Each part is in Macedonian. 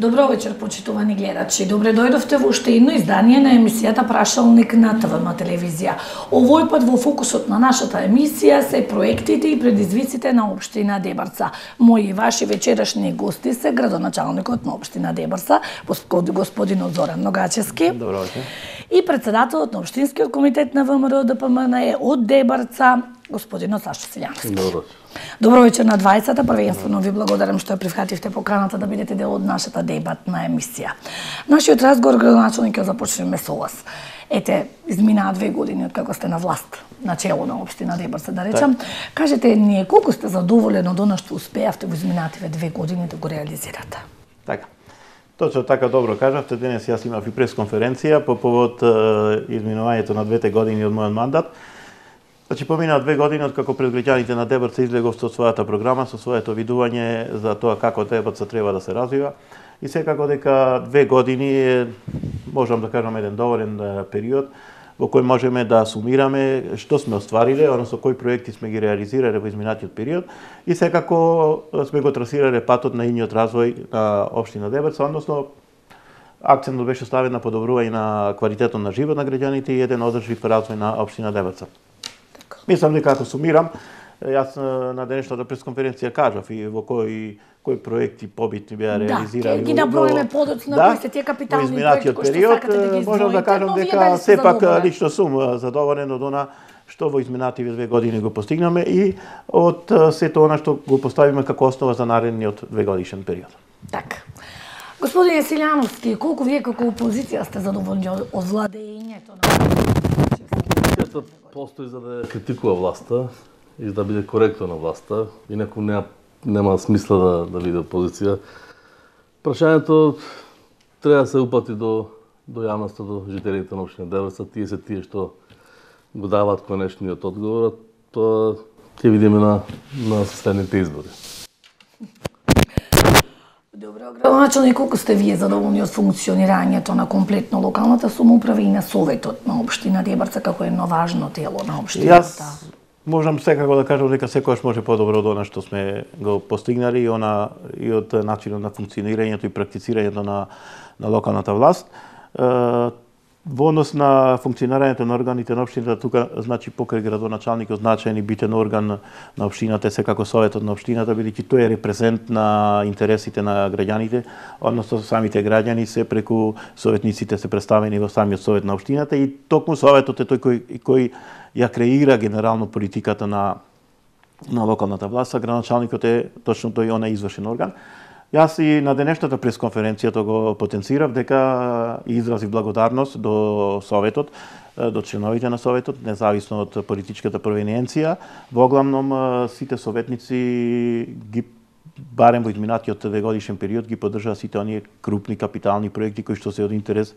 Добро вечер, почитувани гледачи. Добре дојдовте во уште едно издание на емисијата Прашалник на ТВМ телевизија. Овој пат во фокусот на нашата емисија се проектите и предизвиците на општина Дебарца. Мои и ваши вечерашни гости се градоначалникот на општина Дебарца, господинот Зоран Ногачевски. Добро вечер. И председателот на општинскиот комитет на ВМРО ДПМН од Дебарца, господинот Сашо Силјановски. Добро вечер. Добро вечер на двајцата. Првенствено ви благодарам што ја прифативте поканата да бидете дел од нашата дебатна емисија. Нашиот разговор, градоначалник, ќе започнеме со вас. Ете, изминаа 2 години од како сте на власт, на чело на општина Дебарца, да речам. Кажете ние колку сте задоволени од она што успеавте во изминативе 2 години да го реализирате? Така. Точно така добро кажавте. Денес јас имав и пресконференција по повод изминувањето на 2 години од мојот мандат. Значи, поминаа 2 години од како пред граѓаните на Дебарца излегов со својата програма, со своето видување за тоа како Дебарца треба да се развива. И секако дека 2 години е, можам да кажам, еден доволен период во кој можеме да сумираме што сме оствариле, односно кои проекти сме ги реализирале во изминатиот период и секако сме го трасирале патот на идниот развој на општина Дебарца, односно акцентот беше ставен на подобрување на квалитетот на живот на граѓаните и еден одржлив развој на општина Дебарца. Мислам дека ако сумирам, јас на денешната пресконференција кажав и во кои проекти побитни беа реализирани. Да, ги наброиме подоцна кои се тие капитални проекти кои што сакате да ги издвоите. Можам да кажам дека сепак лично сум задоволен од она што во изминативе 2 години го постигнаме и од сето она што го поставиме како основа за наредниот 2-годишен период. Така. Господине Силјановски, колку вие како опозиција сте задоволни од владењето на постои за да критикува власта и да биде коректно на власта, инаку нема смисла да биде опозиција. Прашањето треба да се упати до јавноста, до жителите на општина Дебарца, тие се тие што го даваат конечниот одговор, тоа ќе видиме на следните избори. Добро, градоначалник, колку сте вие задоволни од функционирањето на комплетно локалната самоуправа и на Советот на општина Дебарца како едно важно тело на општината? Јас можам секако да кажам дека секогаш може подобро од она што сме го постигнали и од начинот на функционирањето и практицирањето на локалната власт. Во однос на функционирањето на органите на општината, тука значи покрај градоначалникот значаен и битен орган на општината е секако Советот на општината, бидејќи тој е репрезент на интересите на граѓаните, односно самите граѓани се преку советниците се представени во самиот Совет на општината и токму Советот е тој кој ја креира генерално политиката на локалната власт, а градоначалникот е точно тој онај извршен орган. Јас и на денешната пресконференцијата го потенцирав дека изразив благодарност до Советот, до членовите на Советот, независно од политичката провиненција. Во главном сите советници ги барем во изминатиот 2-годишен период ги поддржаа сите оние крупни капитални проекти кои што се од интерес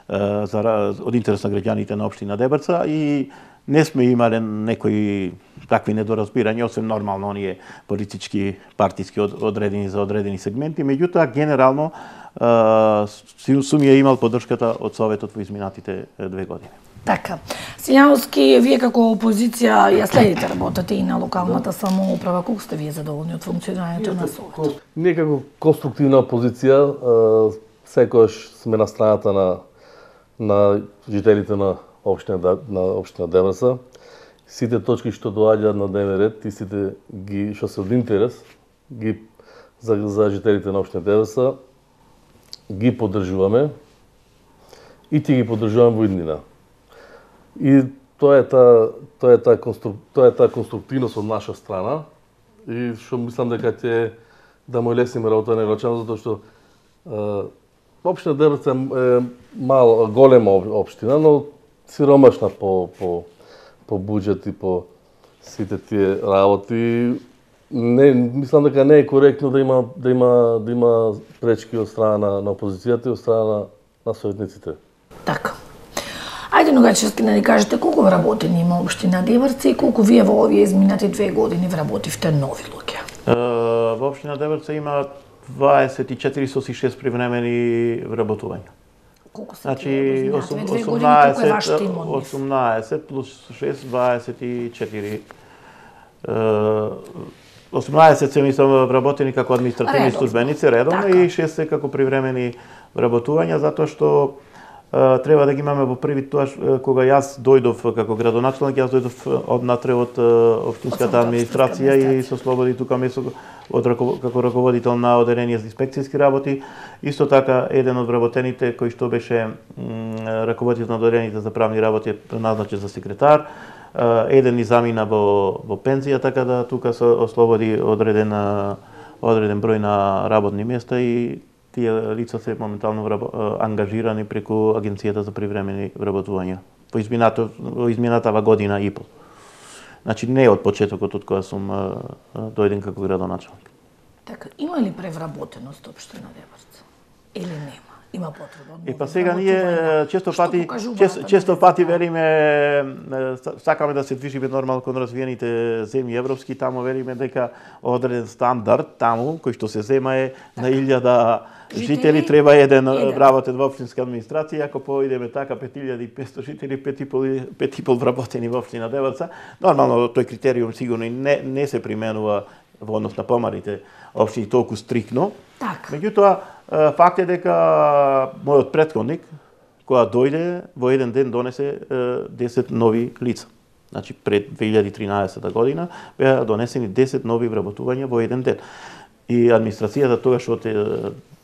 на граѓаните на општина Дебарца и не сме имале некои такви недоразбирања, освен нормално оние политички, партиски одредени за одредени сегменти, меѓутоа генерално сум ја имал поддршката од Советот во изминатите 2 години. Така. Силјановски, вие како опозиција ја следите работата и на локалната самоуправа, колку сте вие задоволни од функционирањето на Советот? Ние како конструктивна опозиција секогаш сме на страната на жителите на општина Дебарца. Сите точки што доаѓаат на дневен ред и сите што се од интерес за жителите на општина Дебарца ги поддржуваме и ти ги поддржуваме во иднина. И тоа е таа конструктивност од наша страна и што мислам дека ќе да му лесниме работа на градоначалникот, затоа што општина Дебарца е голема општина, но сиромашна по буџет и по сите тие работи. Мислам дека не е коректно да има пречки од страна на опозицијата и од страна на советниците. Така. Ајде Ногачевски да ни кажете колку вработени има општина Дебарца и колку вие во овие изминати 2 години вработивте нови луѓе? Во општина Дебарца има 24 привремени вработувања. Колку се Значи 18 плюс 6, 24 18 се мислам вработени како административни Редовно. службеници редовно Така. и 6 се како привремени вработувања, затоа што треба да ги имаме во први тоа кога јас дојдов како градоначелник, јас дојдов однатре од општинската администрација и со слободи тука место како раководител на оделение за инспекцијски работи. Исто така еден од вработените кој што беше раководител на оделението за правни работи назначен за секретар. Еден ни замина во пензија, така да тука се ослободи одреден број на работни места и тие лица се моментално ангажирани преку Агенцијата за привремени вработувања во изминатава година и пол. Значи не од почетокот од кога сум дојден како градоначелник. Така, има ли превработеност општина Деврца? Или нема? Има потреба од Па сега ние често пати велиме сакаме да се движиме нормално кон развиените земји европски, таму велиме дека одреден стандард таму кој што се зема е на 1000 жители треба еден вработен во општинска администрација, ако поидеме така 5500 жители, 5,5 вработени во општина Деврца. Нормално тој критериум сигурно не се применува во однос на помалите општини толку стрикно. Така. Меѓутоа, факт е дека мојот претходник, кога дојде, во еден ден донесе 10 нови лица. Значи, пред 2013 година беа донесени 10 нови вработувања во еден ден. И администрацијата тогаш од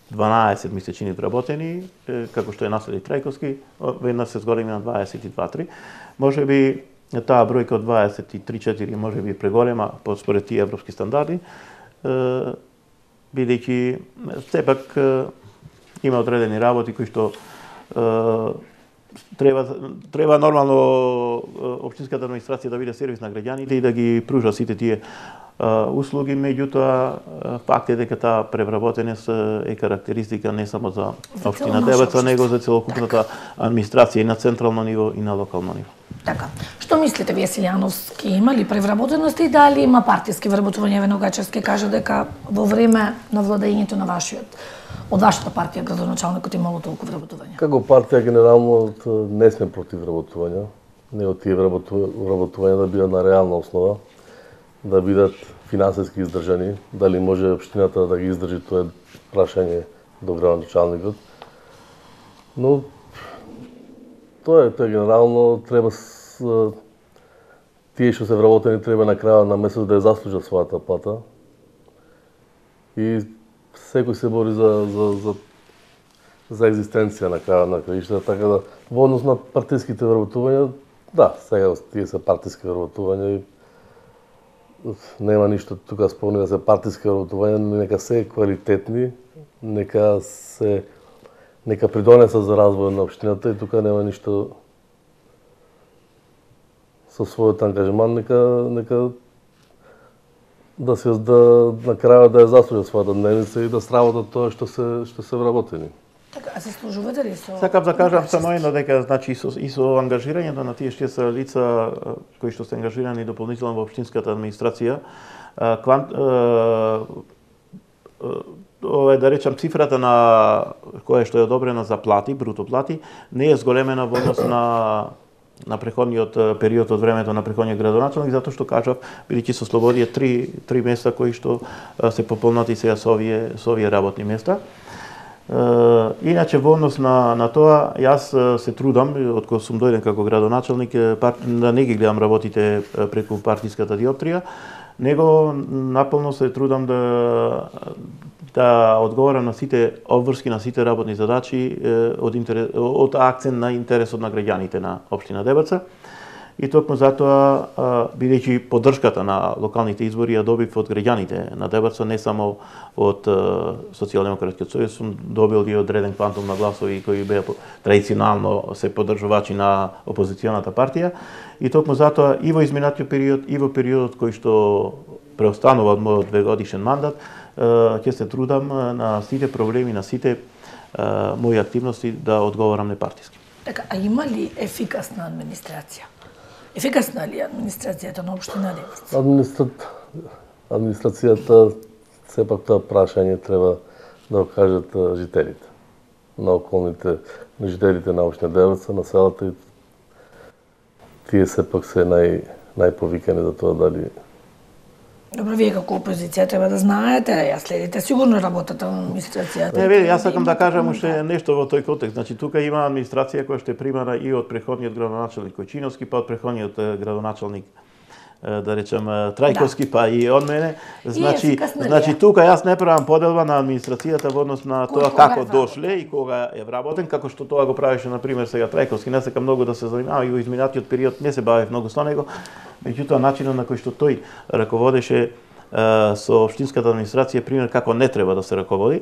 12 месечини вработени, како што е наследи Трајковски, веднаш се зголеми на 22-3. Може би таа бројка од 23-4 може би преголема според тие европски стандарди, бидејќи сепак има одредени работи кои што треба нормално општинската администрација да биде сервис на граѓаните и да ги пружа сите тие услуги, меѓутоа факт е дека таа превработеност е карактеристика не само за општина Деврца, него за целокупната администрација и на централно ниво и на локално ниво. Така. Што мислите вие, Силјановски, има ли превработеност и дали има партиски вработување? Еве Ногачевски кажа дека во време на владењето на од вашата партија градоначалникот имало толку вработување. Како партија генерално не сме против вработувања. Не од тие вработувања да бидат на реална основа, да бидат финансиски издржани. Дали може општината да ги издржи, тоа е прашање до градоначалникот. Но тоа е генерално треба тие што се вработени треба на крајот на месец да ја заслужат својата плата. И секој се бори за екзистенција на крајот на краиштата, така да во однос на партиските вработувања, да, сега тие се партиски вработувања и нема ништо тука спомни да се партиски вработувања, нека се квалитетни, нека придонесат за развој на општината и тука нема ништо со својот ангажман, нека да на крајот да ја заслужат својата дневница и да сработат тоа што се вработени. Така, а се служувате ли со... Сакам да кажам само едно дека значи и со ангажирањето на тие што се лица кои што се ангажирани дополнително во општинската администрација, да речам цифрата на која што е одобрена за плати, бруто плати, не е зголемена во однос на преходниот период од времето на преходниот градоначелник, затоа што кажав, бидејќи со слободија три места кои што се пополнати сега со овие работни места. Иначе во однос на тоа, јас се трудам, од кога сум дојден како градоначелник, да не ги гледам работите преку партиската диоптрија, него наполно се трудам да одговорам на сите обврски, на сите работни задачи од акцент на интересот на граѓаните на општина Деврца. И токму затоа, бидејќи поддршката на локалните избори ја добив од граѓаните на Деврца, не само од Социјалдемократскиот сојуз, сум добил и одреден квантум на гласови кои беа традиционално се поддржувачи на опозиционата партија. И токму затоа и во изминатиот период, и во периодот кој што преостанува од мојот 2-годишен мандат, ќе се трудам на сите проблеми, на сите мои активности да одговорам непартиски. Така, а има ли ефикасна администрација? Ефикасна ли е администрацијата на општина Деврца? Администрацијата, сепак тоа прашање треба да го кажат жителите на околните, жителите на општина Деврца, на селата, и тие сепак се најповикани за тоа Добро, вие како опозиција треба да знаете, ја следите сигурно работата на администрацијата. Не, види, јас сакам да кажам уште нешто во тој контекст. Значи, тука има администрација која што е примана и од претходниот градоначалник Којчиновски, па од претходниот градоначалник да речем Трајковски, па и од мене. Значи тука јас не правам поделба на администрацијата во однос на тоа како дошле и кога е вработен, како што тоа го правеше на пример сега Трајковски. Не сакам многу да се занимава и во изминатиот период не се бавев многу со него. Меѓутоа начинот на кој што тој раководеше со општинската администрација пример како не треба да се раководи.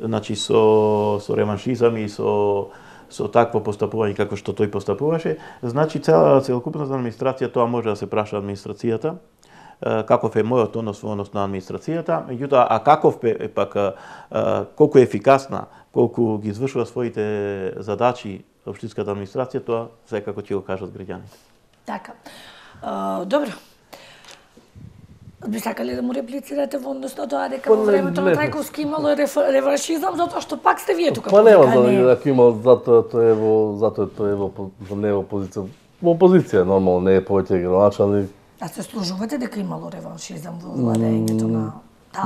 Значи со реваншизам и со такво постапување како што тој постапуваше, значи целокупната администрација тоа може да се праша администрацијата, каков е мојот однос во однос на администрацијата, меѓутоа а каков е пак колку е ефикасна, колку ги извршува своите задачи општинската администрација, тоа секако ќе го кажат граѓаните. Така. Добро. Би сакали да му реплицирате во однос на тоа дека во времето на Трајковски имало реваншизам затоа што пак сте вие тука. Па нема дека имал затоа тоа е во не опозиција. Во опозиција нормално не е повеќе градоначалник. А се служувате дека имало реваншизам во владењето на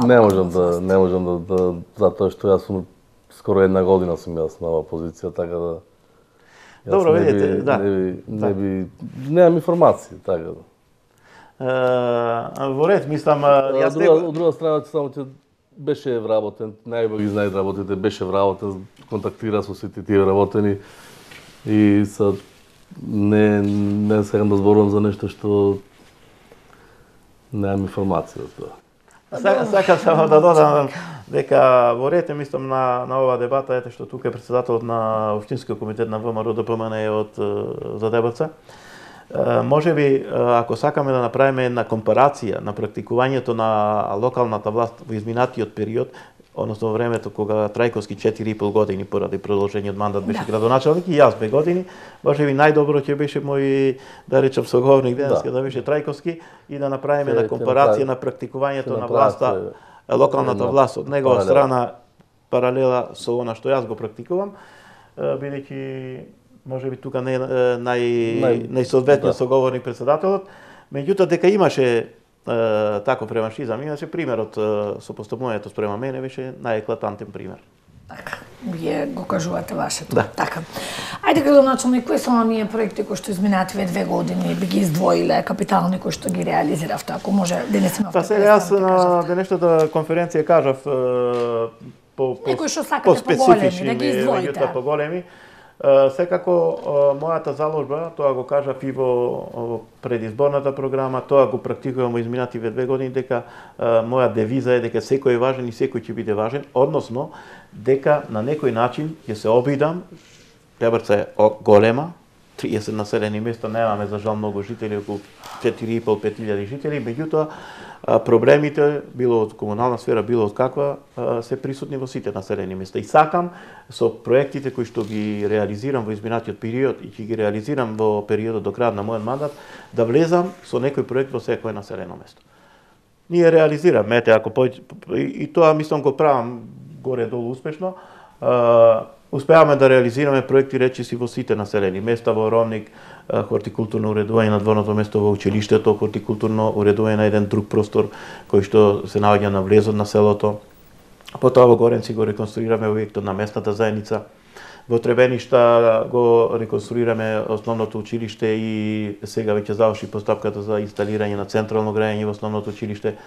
Не можам да затоа што јас сум скоро една година сум јас на опозиција, така да Добро, видите, да. Немам информации, така да. Во ред, мислам, од друга страна само че беше вработен, најбо ги знаат работите, беше вработен, контактира со сите тие вработени и не сакам да зборувам за нешто што немам информација за тоа. Сакам само да додам дека во ред, мислам на оваа дебата, ете што тука е претседателот на Општинскиот комитет на ВМРО ДПМН од Задебрца. Може би, ако сакаме да направиме една компарација на практикувањето на локалната власт во изминатиот период, односно во времето кога Трајковски 4,5 години поради продолжениот мандат беше градоначалник и јас 2 години, може би најдобро ќе беше мој, да речем, соговорник денеска да беше Трајковски и да направиме една компарација на практикувањето на власта, локалната власт од негова страна, паралела со она што јас го практикувам, бидејќи може би тука не најсоодветниот соговорник председателот, меѓутоа дека имаше таков реваншизам, имаше примерот со постапувањето спрема мене, беше најеклатантен пример. Така, вие го кажувате вашето. Да. Така. Ајде градоначалник, кои се оние проекти кои што изминативе 2 години би ги издвоиле, капитални кои што ги реализиравте, ако може денес имавте. Па сега јас на денешната конференција кажав некои што сакате поголеми, да ги издвоите. Поголеми. Секако мојата заложба, тоа го кажав и во предизборната програма, тоа го практикувам во изминативе 2 години, дека моја девиза е дека секој е важен и секој ќе биде важен, односно дека на некој начин ќе се обидам, Дебрца е голема, 30 населени места, немаме за жал многу жители, околу 4,5-5 жители, меѓутоа проблемите, било од комунална сфера, било од каква, се присутни во сите населени места. И сакам со проектите кои што ги реализирам во изминатиот период и ќе ги реализирам во периодот до крајот на мојот мандат, да влезам со некој проект во секое населено место. Ние реализираме, и тоа мислам го правам горе-долу успешно, успеаваме да реализираме проекти речиси во сите населени места, во Ромник, хортикултурно уредување на дворното место во училиштето, хортикултурно уредување на еден друг простор кој што се наоѓа на влезот на селото. Потоа во Горенци го реконструираме објектот на местната заедница. Во Требеништа го реконструираме основното училиште и сега веќе заврши постапката за инсталирање на централно грејење во основното училиште.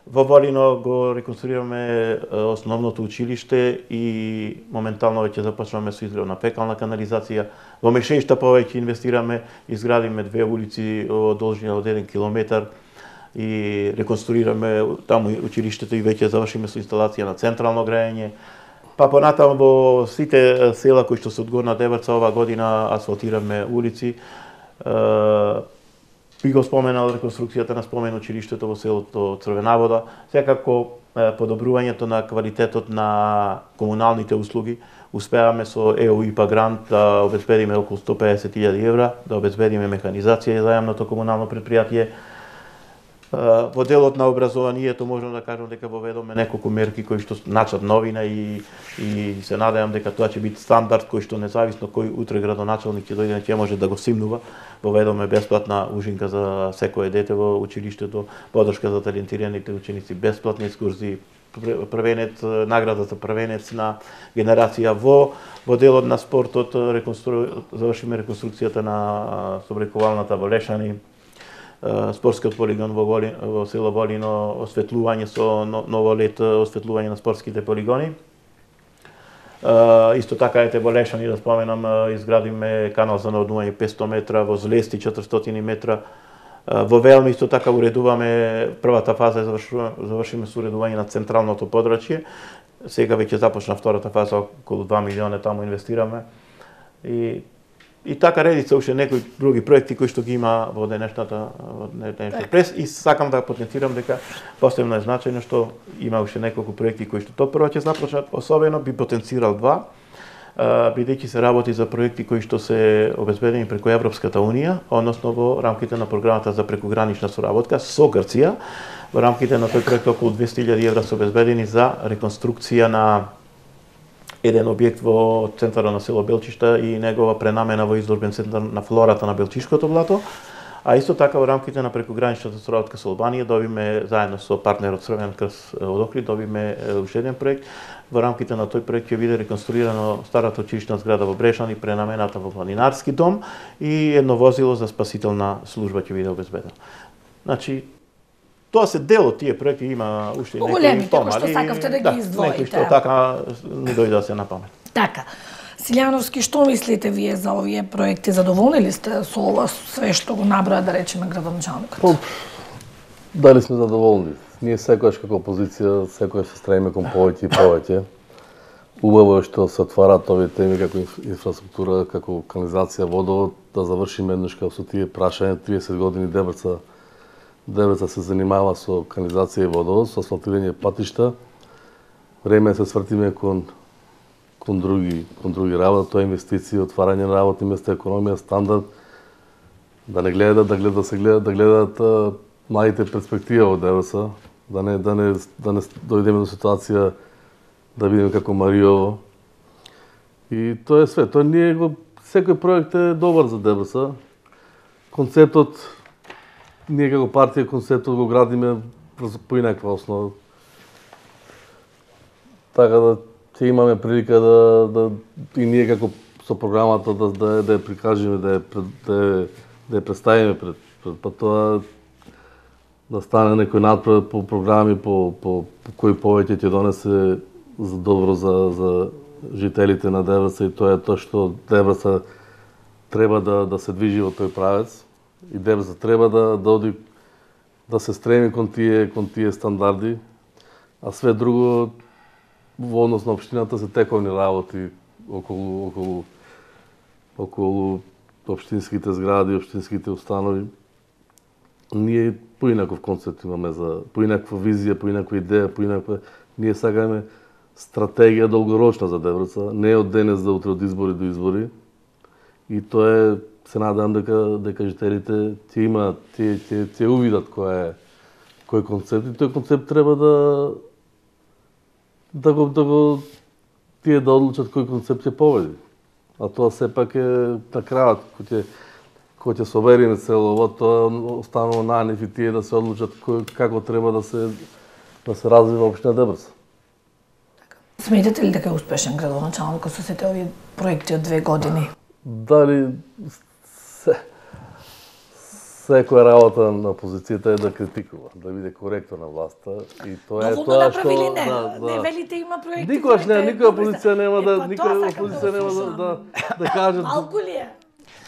Во Волино го реконструираме основното училиште и моментално веќе започнуваме со изград на фекална канализација. Во Мешеишта повеќе инвестираме, изградиме 2 улици од должина од 1 километар и реконструираме таму училиштето и веќе завршиме со инсталација на централно грејење. Па понатаму во сите села кои што се од Горна Дебрца оваа година асфалтираме улици. Би го споменал реконструкцијата на спомен училиштето во селото Црвена вода, секако подобрувањето на квалитетот на комуналните услуги. Успеаваме со ЕУ ИПА грант да обезбедиме околу 150.000 евра, да обезбедиме механизација и заемното комунално предпријатие. Во делот на образованието можам да кажам дека воведоме неколку мерки кои што начат новина и се надевам дека тоа ќе биде стандард кој што независно кој утре градоначалник ќе дојде ќе може да го симнува. Воведоме бесплатна ужинка за секое дете во училиштето, подршка за талентираните ученици, бесплатни екскурзии, првенец, награда за првенец на генерација во делот на спортот, завршиме реконструкцијата на собрекувалната во Лешани, спортскиот полигон во село Волино, осветлување со ново лет, осветлување на спортските полигони. Исто така ете во Лешани да споменам, изградиме канал за наводнување 500 метра, во Злести 400 метра. Во Велми исто така уредуваме првата фаза, завршиме со уредување на централното подрачје. Сега веќе започна втората фаза, околу 2 милиона таму инвестираме. И така редица уште некои други проекти кои што ги има во денешната прес, и сакам да потенцирам дека посебно е значајно што има уште неколку проекти кои што тоа прво ќе започнат, особено би потенцирал два, бидејќи се работи за проекти кои што се обезбедени преку Европската унија, односно во рамките на програмата за прекугранична соработка со Грција. Во рамките на тој проект околу 200.000 евра се обезбедени за реконструкција на еден објект во центарот на село Белчишта и негова пренамена во изложбен центар на флората на Белчишкото блато. А исто така во рамките на прекуграничната соработка со Албанија добиме заедно со партнерот Црвен крст од Охрид добиме уште еден проект. Во рамките на тој проект ќе биде реконструирано старата училишна зграда во Брешан и пренамената во планинарски дом и едно возило за спасителна служба ќе биде обезбедено. Значи, тоа се дел од тие проекти, има уште некои помали. Што сакавте да ги издвоите. Некои што така не дојде да се на памет. Така. Силјановски, што мислите вие за овие проекти? Задоволни ли сте со ова све што го наброја, да речеме, градоначалникот? Дали сме задоволни? Ние секогаш како опозиција, секогаш се стремиме кон повеќе и повеќе. Убаво е што се отварат овие теми како инфраструктура, како канализација, водовод, да завршиме еднаш со тие прашања. 30 години Дебреца се занимава со канализација и водовод, со асфалтирање патишта. Време се свртиме кон други работи, тоа е инвестиции, отварање на работни места, економија, стандард. Да не гледат, да гледат младите перспектива во Дебреца, да не дојдеме до ситуација да видиме како Мариово. И тоа е све. Тоа секој проект е добар за Дебреца. Концептот, ние како партија концептот го градиме по инаква основа. Така да ќе имаме прилика и ние како со програмата да ја прикажеме, да ја представиме пред тоа да стане некој надпред по програми по кои повеќе ќе донесе за добро за жителите на Дебреца, и тоа е тоа што Дебреца треба да се движи во тој правец. И Дебреца треба да се стреми кон тие стандарди, а све друго во однос на општината се тековни работи околу општинските згради, општинските установи. Ние поинаков концепт имаме поинаква визија, поинаква идеја, ние сакаме стратегија долгорочна за Дебреца, не од денес за утре, од избори до избори. И тоа е, се надам дека жителите ќе увидат кој концепт, и тој концепт треба да одлучат кој концепт ќе поведи. А тоа сепак е на крајот кој ќе собериме целово, тоа останува на нив и тие да се одлучат како треба да се развива општина Дебреца. Сметате ли дека е успешен градоначалникот со сите овие проекти од 2 години? Дали секоја работа на опозицијата е да критикува, да биде коректор на власта, и тоа е тоа што не велите има проекти. Никоја опозиција нема да каже. Малку ли е?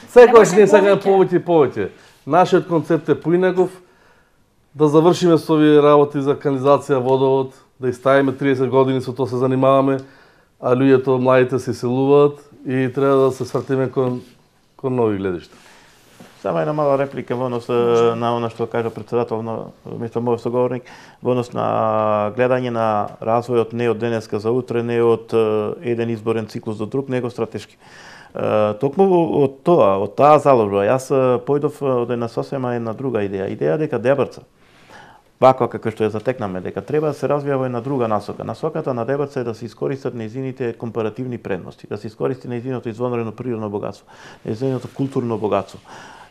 Секогаш ние сакаме повеќе и повеќе. Нашиот концепт е поинаков, да завршиме со овие работи за канализација, водовод, да иставиме 30 години со тоа се занимаваме, а луѓето, младите се иселуваат и треба да се свртиме кон нови гледишта. Само една мала реплика во однос на она што кажа председател на место мојот соговорник, во однос на гледање на развојот не од денеска за утре, не од еден изборен циклус до друг, него стратешки. Токму од таа заложба, јас појдов од една сосема една друга идеја дека Дебреца вака како што ја затекнаме, дека треба да се развива во една друга насока. Насоката на ДБЦ е да се искористат нејзините компаративни предности, да се искористи нејзиното извонредно природно богатство, нејзиното културно богатство.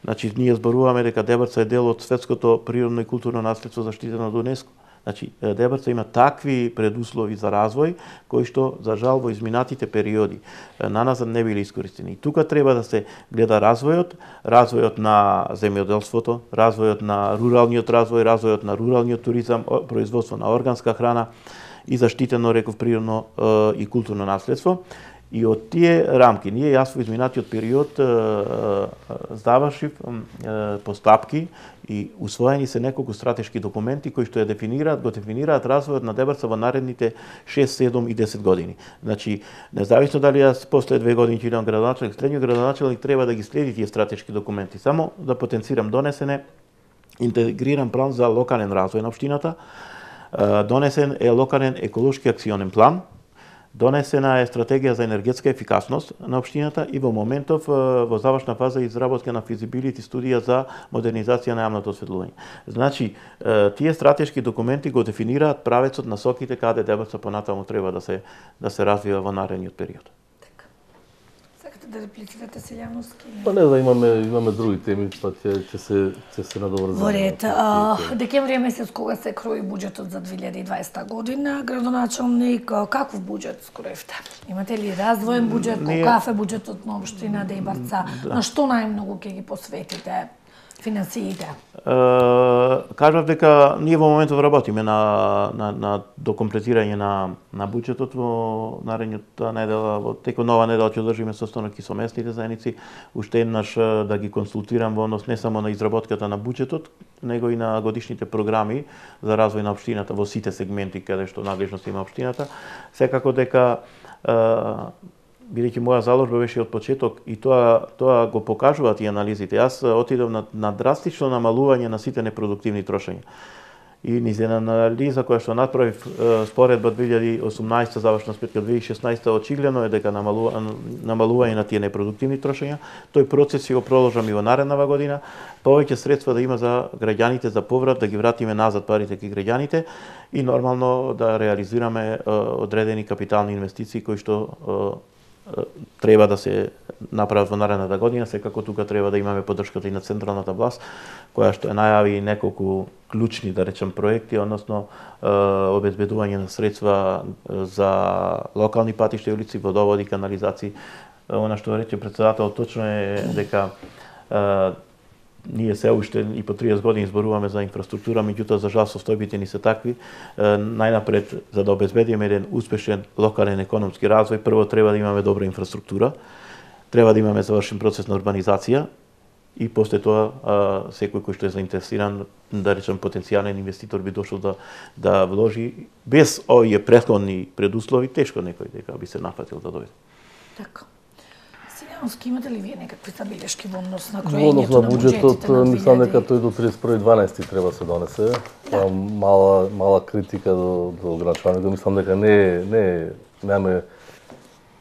Значи, ние зборуваме дека ДБЦ е дел од светското природно и културно наследство заштитено од УНЕСКО. Значи, ДБЦ има такви предуслови за развој, кои што, за жал, во изминатите периоди наназад не били искористени. И тука треба да се гледа развојот на земјоделството, развојот на руралниот развој, развојот на руралниот туризам, производство на органска храна и заштитено, реков, природно и културно наследство. И од тие рамки, ние јас во изминатиот период завршив постапки и усвоени се неколку стратешки документи кои што го дефинираат развојот на ДБЦ во наредните 6, 7 и 10 години. Значи, независно дали јас после 2 години ќе идам градоначелник, средниот градоначелник треба да ги следи тие стратешки документи. Само да потенцирам, донесен е интегриран план за локален развој на општината, донесен е локален еколошки акционен план, донесена е стратегија за енергетска ефикасност на општината и во моментов во завршна фаза изработка физибилити студија за модернизација на јавното осветлување. Значи, тие стратешки документи го дефинираат правецот, насоките каде ДБЦ понатаму треба да се развива во наредниот период. Сакате да реплицирате, Силјановски? Па не, да имаме други теми, па ќе се надоврзаме. Во ред. Декември е месец кога се крои буџетот за 2020 година. Градоначалник, каков буџет скроевте? Имате ли развоен буџет, каков е буџетот на општина Дејбарца? На што најмногу ќе ги посветите финансиите? Кажав дека ние во моментов работиме на докомплетирање на буџетот во наредната недела, во текот нова недела ќе одржиме состанок и со местните заедници, уште еднаш да ги консултирам во однос не само на изработката на буџетот, него и на годишните програми за развој на општината во сите сегменти каде што надлежност има општината. Секако дека бидејќи моја заложба беше од почеток и тоа го покажуваат и анализите. Јас отидов на драстично намалување на сите непродуктивни трошења. И низ една анализа која што направив споредба 2018 завршна сметка 2016 очигледно е дека намалување на тие непродуктивни трошења. Тој процес си го проложам и во нареднава година. Повеќе средства да има за граѓаните, за поврат, да ги вратиме назад парите кај граѓаните и нормално да реализираме одредени капитални инвестиции кои што треба да се направат во наредната година. Секако тука треба да имаме поддршката и на централната власт, која што најави неколку клучни, да речем, проекти, односно обезбедување на средства за локални патишта и улици, водоводи, канализации. Она што рече председател точно е дека ние се уште и по 30 години зборуваме за инфраструктура, меѓутоа за жал состојбите ни се такви. Најнапред, за да обезбедиме еден успешен локален економски развој, прво треба да имаме добра инфраструктура, треба да имаме завршен процес на урбанизација и после тоа секој кој што е заинтересиран, да речем потенцијален инвеститор би дошол да вложи без овие претходни предуслови, тешко некој дека би се нафатил да дојде. Така. Имате ли вие некакви забелешки во однос на кроењето на буџетот? Мислам дека тој до 31.12 треба да се донесе. Да. Мала критика до градоначалникот. Мислам дека немаме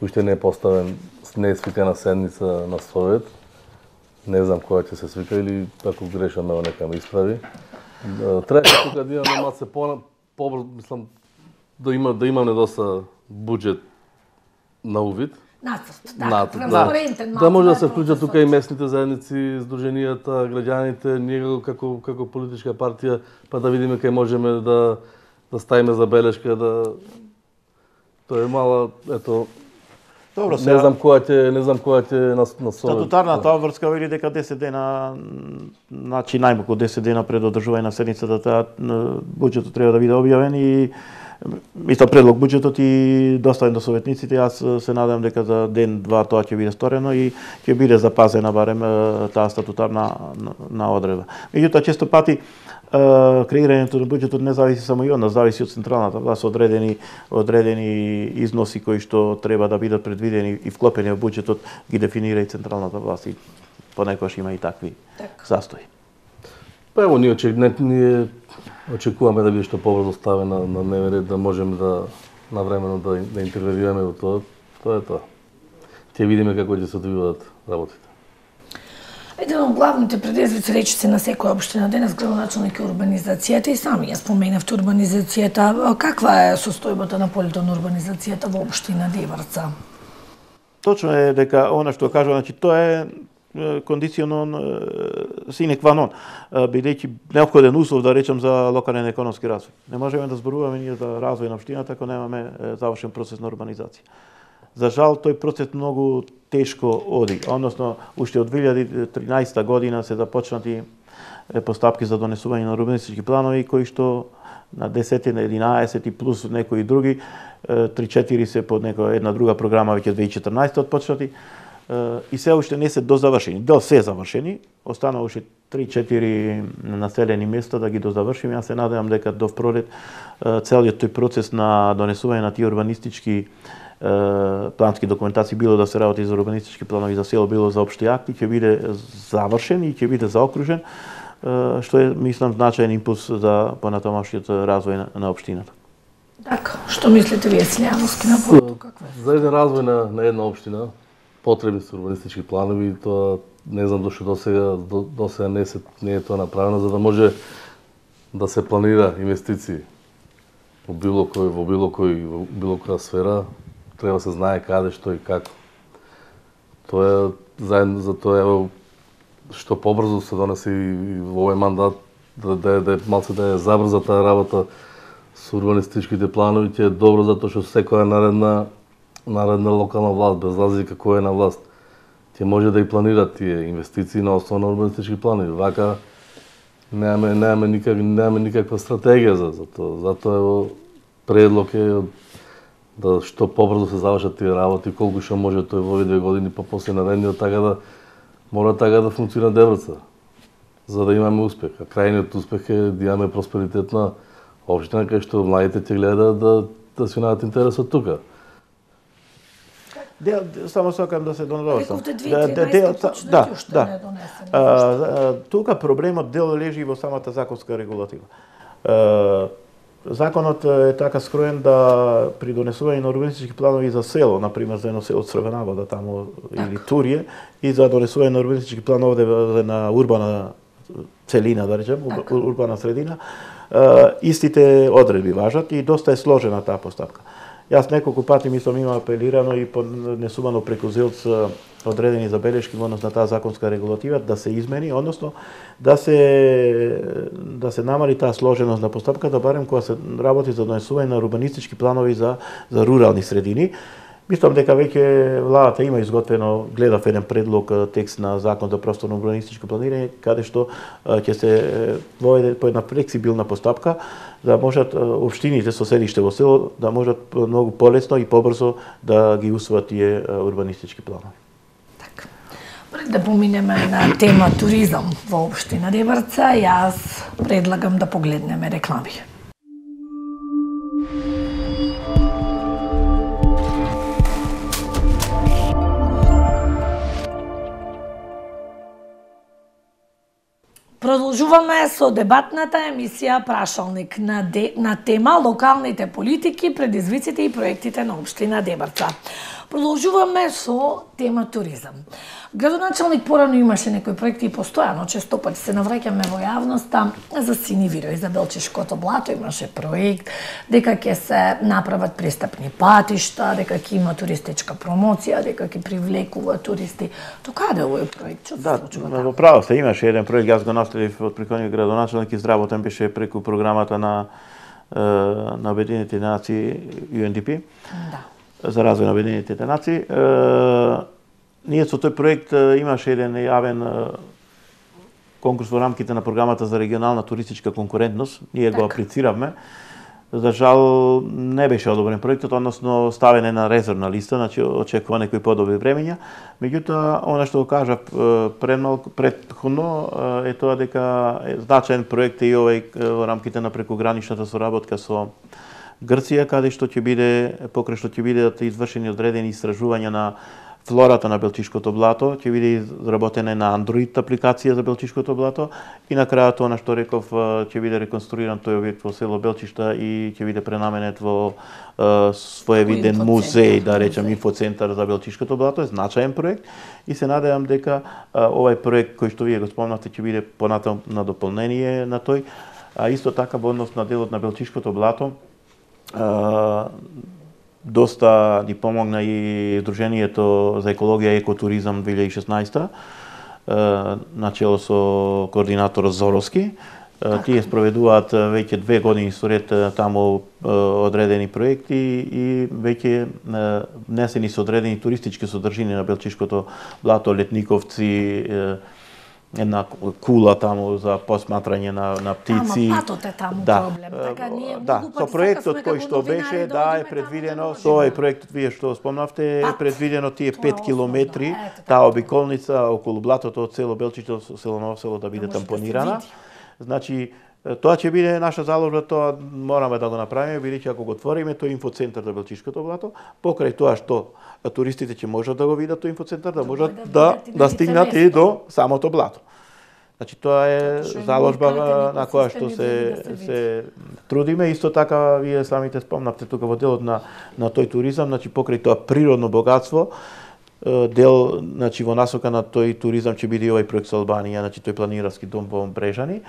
уште не е поставен, не е свикана седница на совет. Не знам која ќе се свика или ако грешам, нека ме исправи. Треба тука да имаме малце побрзо, мислам да имаме доста буџет на увид. Нацрт, транспарентен. Да може да се вклучат тука и местните заедници, здруженијата, граѓаните, ние како политичка партија, па да видиме кај можеме да ставиме забелешка, тоа е мала, ето. Добро, не знам која ќе на совет. Статутарната обврска вели дека 10 дена, значи најмалку 10 дена пред одржување на седницата, буџетот треба да биде објавен и исто предлог буџетот и доставен до советниците. Јас се надевам дека за ден-два тоа ќе биде сторено и ќе биде запазена барем таа статутарна одредба. Меѓутоа, често пати креирањето на буџетот не зависи само и од нас, зависи од централната власт, одредени износи кои што треба да бидат предвидени и вклопени во буџетот ги дефинира и централната власт и понекогаш има и такви застои. Па ево, ние очекуваме да биде што побрзо ставено на дневен ред, да можеме навремено да интервенираме во тоа. Тоа е тоа. Ќе видиме како ќе се одвиваат работите. Еден од главните предизвици речици на секоја општина денес градоначалник е урбанизацијата и сами ја споменавте урбанизацијата. Каква е состојбата на полето на урбанизацијата во општина Деврца? Точно е дека она што кажува, значи тоа е кондиционон sine qua non, бидејќи неопходен услов да речем за локален економски развој. Не можеме да зборуваме ние за развој на општината ако немаме завршен процес на урбанизација. За жал, тој процес многу тешко оди. Односно, уште од 2013 година се започнати постапки за донесување на урбанистички планови, кои што на 10, на 11 и плюс некои други, 3-4 се под една друга програма веќе 2014 отпочнати, и се уште не се дозавршени. Дел се завршени, останува уште 3-4 населени места да ги дозавршиме. Јас се надевам дека до пролет целиот тој процес на донесување на тие урбанистички плански документации, било да се работи за урбанистички планови за село, било за општи акти, ќе биде завршен и ќе биде заокружен, што е, мислам, значаен импулс за понатамошниот развој на општината. Така, што мислите вие, Силјановски, на полето каква е? За еден развој на една општина потребни се урбанистички планови, тоа не знам дошто досега не е тоа направено, за да може да се планира инвестиции во било која сфера, треба да се знае каде, што и како. Тоа е заедно за тоа е што побрзо се донесе и во овој мандат да е забрза таа работа со урбанистичките планови, ќе е добро затоа што секоја наредна локална власт, без разлика која е на власт, ќе може да и планира тие инвестиции на основа на урбанистички планови. Вака немаме никаква стратегија за тоа. Затоа предлог е да што побрзо се завршат тие работи, колку што може тој во овие 2 години, па после наредниот мора така да функционира Деврца, за да имаме успех. А крајниот успех е да имаме просперитетна општина кај што младите ќе гледаат да си најдат интересот тука. Само сакам да се донадовршам. Рековте 2013 почнати уште не е донесен. Тука проблемот дел лежи во самата законска регулатива. Законот е така скроен да при донесување на урбанистички планови за село, например за едно село Црвена Вода таму или Турје, и за донесување на урбанистички планови на урбана целина, да речем, урбана средина, истите одредби важат и доста е сложена таа постапка. Јас неколку пати мислам има апелирано и поднесувано преку ЗИЛЦ одредени забелешки во однос на таа законска регулатива да се измени, односно да се намали таа сложеност на постапката, барем кога се работи за донесување на урбанистички планови за рурални средини. Мислам дека веќе владата има изготвено, гледав еден предлог текст на закон за просторно урбанистичко планирање, каде што ќе се воведе по една флексибилна постапка, да можат општините со седиште во село да можат многу полесно и побрзо да ги усвојат тие урбанистички планови. Така. Пред да поминеме на тема туризам во општина Деврца, јас предлагам да погледнеме реклами. Продолжуваме со дебатната емисија Прашалник на тема локалните политики, предизвиците и проектите на општина Деврца. Продолжуваме со тема туризам. Градоначалник порано имаше некои проекти и постојано, често пати се навраќаме во јавноста за Сини Виро и за Белчешкото блато имаше проект дека ќе се направат пристапни патишта, дека ќе има туристичка промоција, дека ќе привлекува туристи. До каде овој проект? Што се случува таму? Во право сте, имаше еден проект, јас го наследив од претходниот градоначалник, изработен беше преку програмата на Обединетите нации UNDP. Да. За развој на Обединетите нации. Ние со тој проект имаше еден јавен конкурс во рамките на програмата за регионална туристичка конкурентност. Ние го аплициравме. За жал не беше одобрен проектот, односно ставен е на резервна листа, значи очекува некои подобри времења. Меѓутоа, она што го кажав претходно е тоа дека е значаен проект и овој во рамките на прекограничната соработка со Грција, каде што ќе биде, покрај што ќе бидат извршени одредени истражувања на флората на Белчишкото блато, ќе биде изработена на Android апликација за Белчишкото блато и на крајот она што реков ќе биде реконструиран тој објект во село Белчишта и ќе биде пренаменет во своевиден музеј, да речем инфоцентар за Белчишкото блато, е значаен проект и се надевам дека овај проект кој што вие го спомнавте ќе биде понатаму на дополнение на тој, а исто така во однос на делот на Белчишкото блато доста ни помогна и Друженијето за екологија и екотуризам 2016 начело со координатор Зоровски. Тие спроведуваат веќе 2 години соред таму одредени проекти и веќе внесени се одредени туристички содржини на Белчишкото блато, летниковци, една кула таму за посматрање на птици. Ама патот е таму проблем. Така ние многу со проектот кој што беше, е предвидено, со овој проектот вие што спомнавте, е предвидено тие 5 километри, таа обиколница околу блатото од село Белчиште до село Ново село да биде тампонирана. Значи, тоа ќе биде наша заложба, тоа мораме да го направиме, бидејќи ако го отвориме тој инфоцентар за Белчишкото блато, покрај тоа што туристите ќе можат да го видат тој инфоцентар, да можат да стигнат и до самото блато. Значи тоа е заложба на која што се трудиме. Исто така вие самите спомнавте тука во делот на тој туризам, значи покрај тоа природно богатство, дел, значи во насока на тој туризам ќе биде и овој проект со Албанија, значи тој планинарски дом во Брежани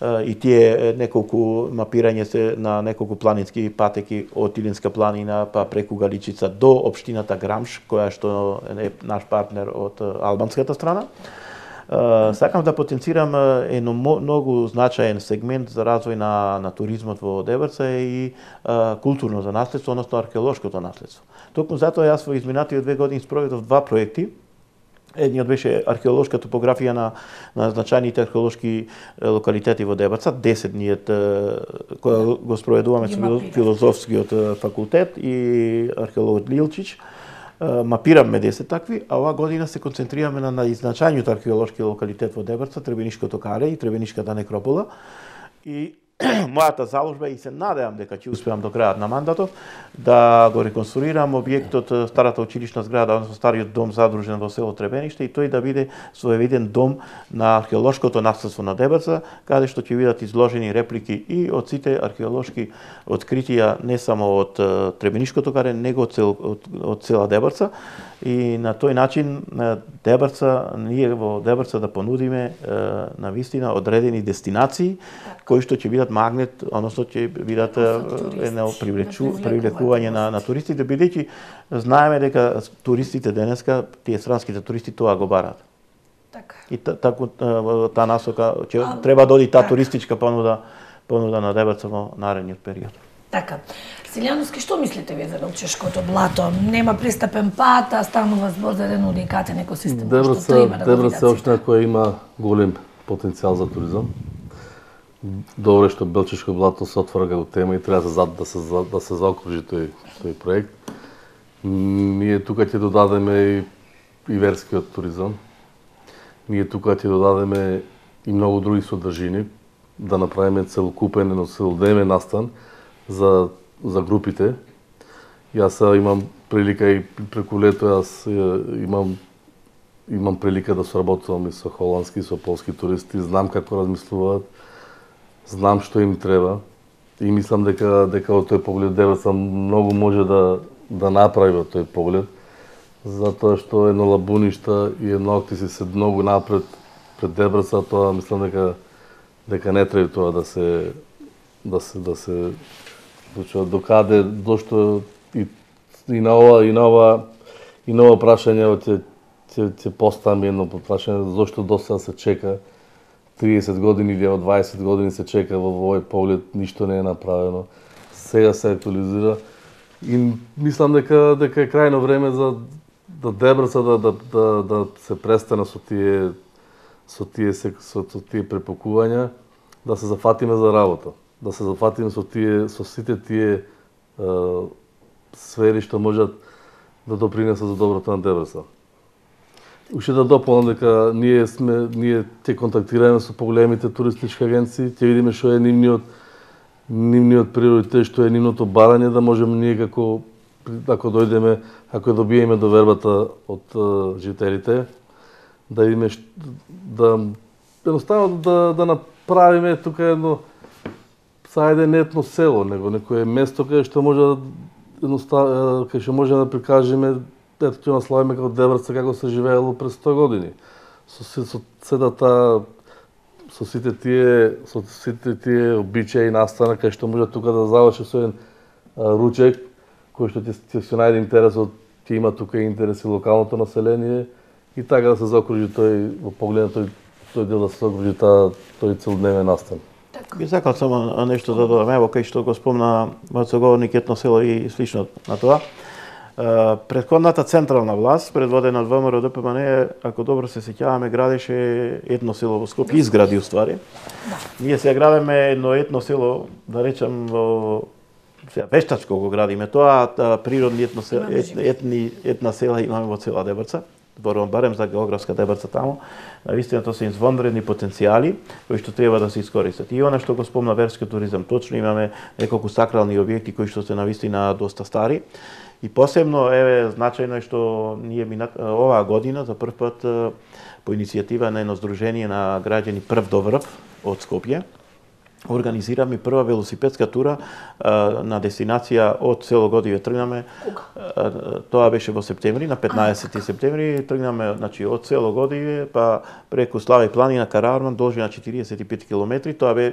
и тие неколку мапирање се на неколку планински патеки од Илинска планина па преку Галичица до општината Грамш, која што е наш партнер од албанската страна. Сакам да потенцирам едно многу значаен сегмент за развој на туризмот во Дебрца и културното наследство, односно археолошкото наследство. Токму затоа јас во изминатите 2 години спроведов 2 проекти. Едниот беше археолошка топографија на значајните археолошки локалитети во Дебрца, 10 дниот која го спроведуваме со филозофскиот факултет и археологот Лилчич. Мапираме 10 такви, а оваа година се концентрираме на најзначајниот археолошки локалитет во Дебрца, Требенишкото каре и Требенишката некропола. И мојата заложба и се надевам дека ќе успеам до крајот на мандатот да го реконструирам објектот старата училишна зграда, односно стариот дом задружен во село Требениште и тој да биде своевиден дом на археолошкото наследство на Дебрца, каде што ќе бидат изложени реплики и од сите археолошки откритија не само од Требенишкото каре, него од цела Дебрца. И на тој начин ние во Дебрца да понудиме на вистина одредени дестинации кои што ќе бидат магнет, односно ќе бидат едно привлекување на туристите, бидејќи знаеме дека туристите денеска, тие странските туристи тоа го бараат. Така. И таку таа насока ќе треба да оди таа туристичка понуда на Дебрца во наредниот период. Така. Силјановски, што мислите вие за Белчишкото блато? Нема пристапен пат, а станува збор за еден уникатен екосистем. Дебрца е општина која има голем потенцијал за туризам. Добро што Белчишко блато се отвора како тема и треба да се заокружи тој проект. Ние тука ќе додадеме и верскиот туризам. Ние тука ќе додадеме и многу други содржини, да направиме целокупен, целодневен настан за групите. Јас имам прилика и преку лето имам прилика да соработувам и со холандски, со полски туристи, знам како размислуваат, знам што им треба и мислам дека од тој поглед Дебрца многу може да направи од тој поглед, затоа што едно лабуништа и едно Октиси се многу напред пред Дебрца, тоа мислам дека не треба тоа да се докаде дошто и на ова прашање ќе поставам едно прашање зошто досега се чека 30 години или 20 години се чека во овој поглед, ништо не е направено. Сега се актуализира и мислам дека е крајно време за Дебрца да се престане со тие препокувања, да се зафатиме за работа. Да се зафатиме со сите тие сфери што можат да допринесат за доброто на Дебрца. Уште да дополнам дека ние ќе контактираме со поголемите туристички агенции, ќе видиме што е нивниот приоритет, што е нивното барање, да можеме ние како ако дојдеме, ако добиеме довербата од жителите, да имаме едноставно да направиме тука едно сајде не етно село, него некое место каде што може каде што може да прикажеме ето ќе наславиме како Дебрца како се живеело пред 100 години. Со сите тие обичаи настана кај што може тука да заврши со еден ручек кој што ќе се најде интересот, ќе има тука интереси локалното население и така да се заокружи тој во поглед на тој дел да се заокружи тој целодневен настан. Би сакал само нешто да додам, ево кај што го спомна мојот соговорник етно село и слично на тоа. Претходната централна власт, предводена од ВМРО ДПМН, ако добро се сеќаваме, градеше етно село во Скопје, изгради уствари. Ние се градиме едно етно село, да речем, вештачко го градиме тоа, природни етна села имаме во цела Дебрца. Зборувам барем за географска Дебрца таму. Навистина тоа се извонредни потенцијали кои што треба да се искористат. И она што го спомна верски туризам, точно имаме неколку сакрални објекти кои што се навистина доста стари. И посебно значајно е што ние оваа година за прв пат по иницијатива на едно здружение на граѓани Прв до врв од Скопје организираме прва велосипедска тура на дестинација од село Годиве. Тргнаме, тоа беше во септември, на 15 септември, тргнаме од село Годиве па преку Слава и планина Караарман, должина 45 километри. Тоа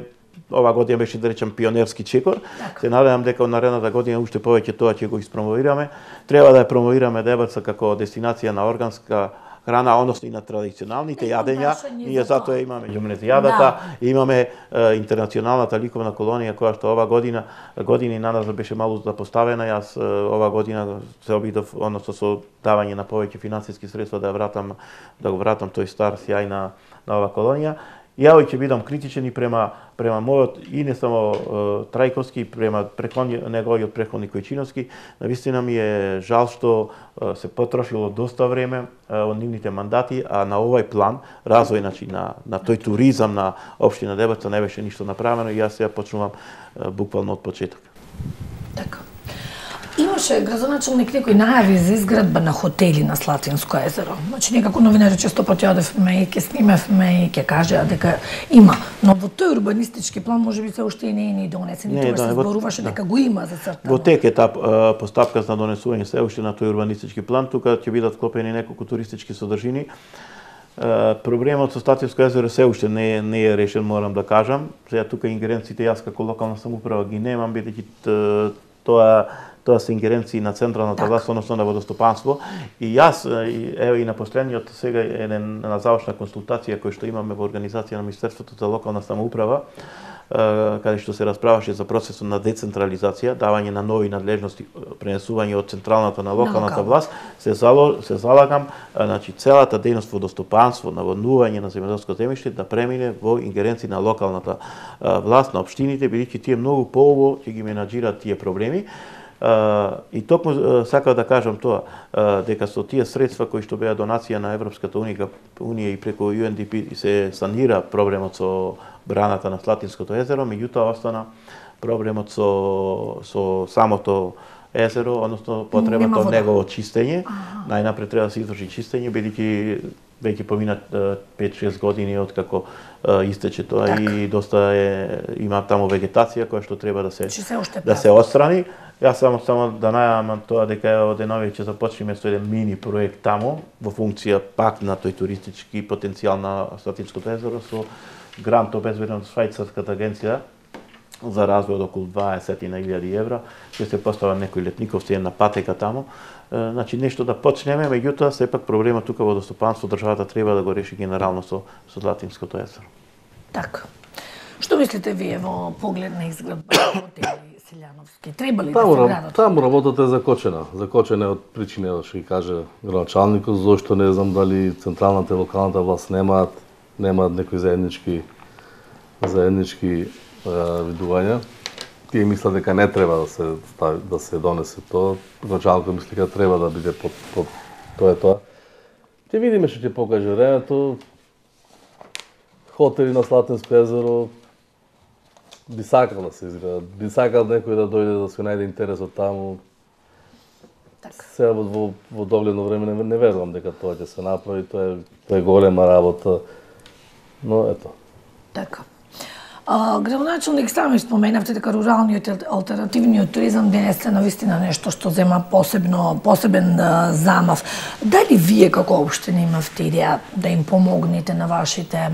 ова година беше, да речем, пионерски чекор. Се надевам дека од наредната година уште повеќе тоа ќе го испромовираме. Треба да ја промовираме Дебрца како дестинација на органска храна, односно и на традиционалните јадења. Ние затоа имаме ѓумнезијадата, имаме интернационалната ликовна колонија која што ова години на нас беше малку запоставена. Јас ова година се обидов, односно со давање на повеќе финансиски средства да го вратам тој стар сјај на ова колонија. Ја ќе бидам критичен и према мојот и не само Трајковски, према неговиот претходник Којчиновски. Навистина ми е жал што се потрошило доста време од нивните мандати, а на овај план, развој на тој туризам на општина Дебрца не беше ништо направено и јас сега почнувам буквално од почеток. Така. Имаше градоначалник некои најави за изградба на хотели на Слатинско езеро. Значи некако новинари често пати одевме и ќе снимевме и ќе кажеа дека има, но во тој урбанистички план можеби се уште и не е ни донесен, и тоа се зборуваше дека го има зацртано. Во тек етап постапка за донесување се уште на тој урбанистички план, тука ќе бидат вклопени неколку туристички содржини. Проблемот со Слатинско езеро се уште не е решен, морам да кажам. Сега тука ингеренциите јас како локална самоуправа ги немам, бидејќи тоа се ингеренции на централната власт, односно на водостопанство. И јас, и на последниот сега на завршна консултација која што имаме во организација на Министерството за локална самоуправа, каде што се расправаше за процесот на децентрализација, давање на нови надлежности, пренесување од централната на локалната власт, се залагам, целата дејност водостопанство, наводнување на земјоделско земјиште да премине во ингеренции на локалната власт, на општините, бидејќи тие многу поубаво ќе ги менаџираат тие проблеми. И токму сакав да кажам тоа, дека со тие средства кои што беа донација на Европската унија и преку UNDP се санира проблемот со браната на Слатинското езеро, меѓутоа остана проблемот со самото езеро, односно потребата од негово чистење. Најнапред треба да се изврши чистење, бидејќи веќе поминат 5-6 години од како истече тоа и доста има таму вегетација која што треба да се отстрани. Јас само да најавам тоа дека од денови ќе започнеме со еден мини проект таму во функција пак на тој туристички потенцијал на Слатинското езеро со грант обезбеден од швајцарската агенција за развој од околу 20.000 евра. Ќе се постава некој летниковци една патека таму. Значи нешто да почнеме, меѓутоа сепак проблемот тука во водостопанство државата треба да го реши генерално со Слатинското езеро. Така. Што мислите вие во поглед на изградба на хотели селјановски? Треба ли да се градат? Таму работата е закочена. Закочена е од причини, што ги каже градоначалникот, зошто не знам дали централната и локалната власт немаат некои заеднички видувања. Тие мислат дека не треба да се донесе тоа. Градоначалникот мисли дека треба да биде под тоа. Ќе видиме што ќе покаже времето. Хотели на Слатинско езеро би сакал да се изградат. Би сакал некој да дојде да се најде интересот таму. сега во догледно време не верувам дека тоа ќе се направи, тоа е голема работа. Но ето. Така. Градоначалник, сами споменавте дека руралниот алтернативниот туризам денес е навистина нешто што зема посебен замав. Дали вие како општина имавте идеја да им помогнете на вашите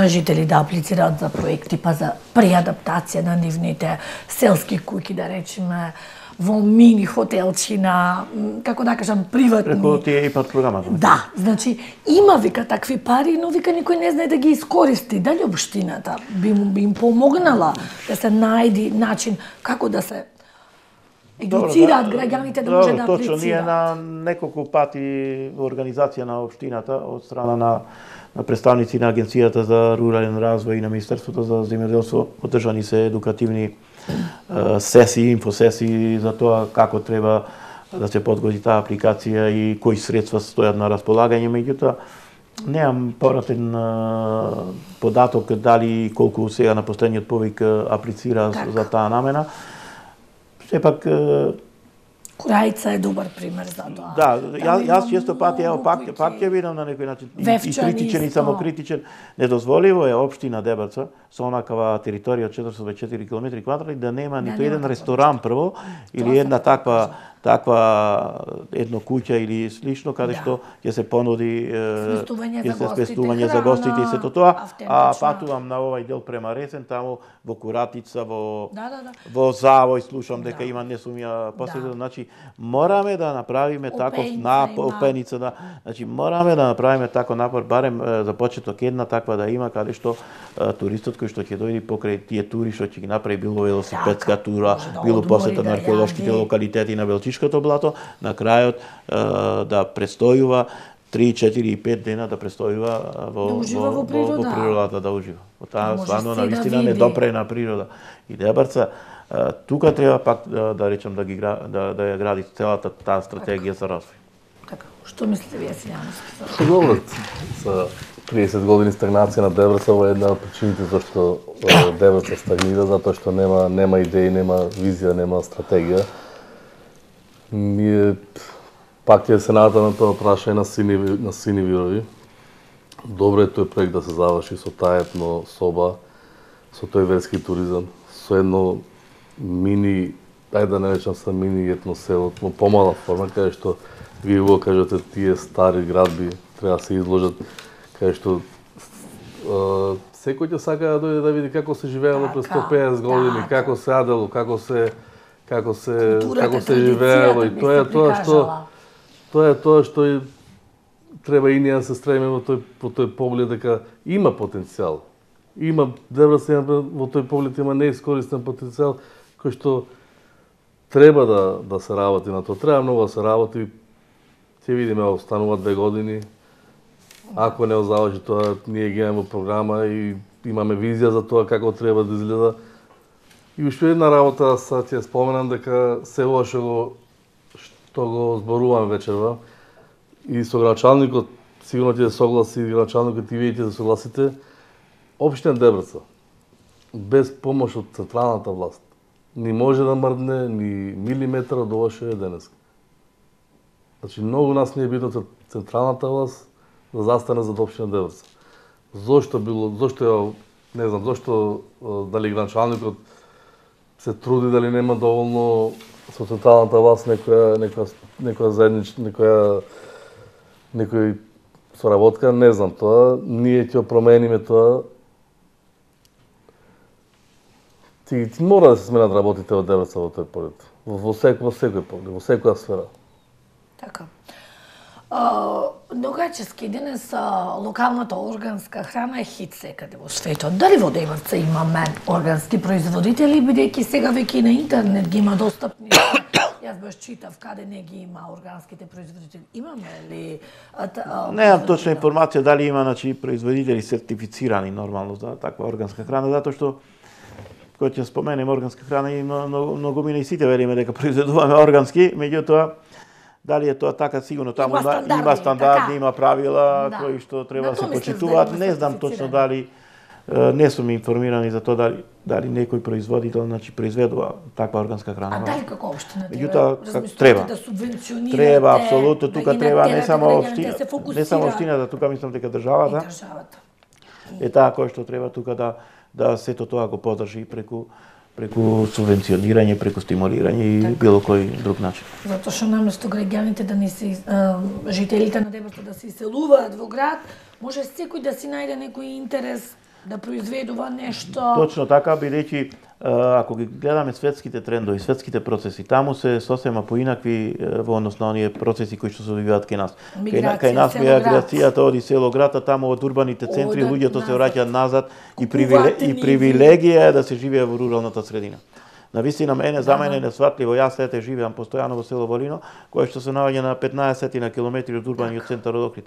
жители да аплицираат за проекти, па за преадаптација на нивните селски куќи, да речеме, во мини хотелчина, како да кажам, приватни. Преку тие ИПАР програмата. Да, значи има вика такви пари, но вика никој не знае да ги искористи. Дали општината би им помогнала да се најди начин како да се едуцираат граѓаните да може да аплицираат? Точно, ние на неколку пати во организација на општината од страна на представници на Агенцијата за рурален развој и на Министерството за земјоделство одржани се едукативни сесии, инфосесии за тоа како треба да се подготви таа апликација и кои средства стојат на располагање. Меѓутоа, немам повратен податок дали колку сега на последниот повик аплицира за таа намена. Сепак Курајца е добар пример за тоа. Да, јас често пати пак ќе видам на некој начин и критичен и самокритичен. Недозволиво е општина Дебрца со онаква територија од 424 км2 да нема ниту еден ресторан прво или една таква едно куќа или слично каде што ќе се понуди сместување за гостите и сето тоа, а патувам на овај дел према Ресен, таму во Куратица, во Завој слушам дека има не сум ја посетил, значи мораме да направиме таков Опеница, да, значи мораме да направиме таков напор барем за почеток една таква да има каде што туристот кој што ќе дојде покрај тие тури што ќе ги направи било велосипедска тура, било посета на археолошките локалитети на Белчишкото блато, на крајот да престојува 3, 4 и 5 дена да престојува во природата, да ужива. Таа стварно навистина недопрена природа. И Дебрца тука треба пак да речам да ја гради целата таа стратегија за развој. Така, што мислите вие, Силјановски? Добро, за 30 години стагнација на Дебрца во една од причините зашто Дебрца стагнира, затоа што нема идеи, нема визија, нема стратегија. Ние пак ќе се надам на тоа прашање на Сини Вирови. Добро е тој проект да се заврши со таа етно соба, со тој верски туризам, со едно мини, ајде да не речам са мини етно село, но помала форма, каде што вие го кажете тие стари градби треба да се изложат, каде што секој ќе сака да дојде да види како се живеело пред 150 години, како се адело, како се живеело, и тоа е тоа што треба и ние да се стремиме во тој поглед дека има потенцијал. Дебрца во тој поглед има неискористен потенцијал кој што треба да се работи на тоа. Треба многу да се работи. Ќе видиме, останува 2 години. Ако не заврши тоа, ние ги имаме програма и имаме визија за тоа како треба да изгледа. И уште една работа ќе споменам дека се ова што го зборувам вечерва и со градоначалникот сигурно ќе се согласи, градоначалникот и вие ќе се согласите. Општина Дебрца без помош од централната власт ни може да мрдне ни милиметар од ова што е денес. Значи многу нас не е битно централната власт да застане за општина Дебрца. Зошто не знам, зошто дали градоначалникот се труди, дали нема доволно со централната власт некоја заедничка, некој соработка, не знам тоа. Ние ќе промениме тоа. Ти мора да се сменат работите во Дебрца во тој поглед. Во секој поглед, во секоја сфера. Така. Догаѓачки денес локалната органска храна е хит секаде во светот. Дали во Дебрца имаме органски производители, бидејќи сега веќе на интернет ги има достапни? Јас баш читав каде не ги има органските производители. Имаме ли? Немам точна информација дали има производители сертифицирани нормално за таква органска храна, затоа што кога ќе споменем органска храна и многу мина и сите вериме дека произведуваме органски, меѓутоа дали е тоа така, сигурно таму има стандарди, има правила кои што треба да се почитуваат. Не знам точно дали Не сум информиран и за тоа дали некој производител произведува таква органска храна. А дали како општина Меѓутоа треба да субвенционирате? Треба апсолутно, тука да треба не само општина, општина, не само општината, тука мислам дека државата. Е таа кој што треба тука да сето тоа го подржи преку субвенционирање, преку стимулирање и било кој друг начин. Затоа што наместо граѓаните да не се жителите на Дебрца да се иселуваат во град, може секој да си најде некој интерес да произведува нешто. Точно така, бидејќи ако ги гледаме светските трендови, светските процеси, таму се сосема поинакви во однос на оние процеси кои што се одвиваат кај нас. Кај нас миграцијата оди село град, а таму од урбаните центри луѓето се враќаат назад и привилегија е да се живее во руралната средина. Навистина за мене е несватливо, јас живеам постојано во село Волино, кое што се наоѓа на 15 на километри од урбаниот центар од Охрид.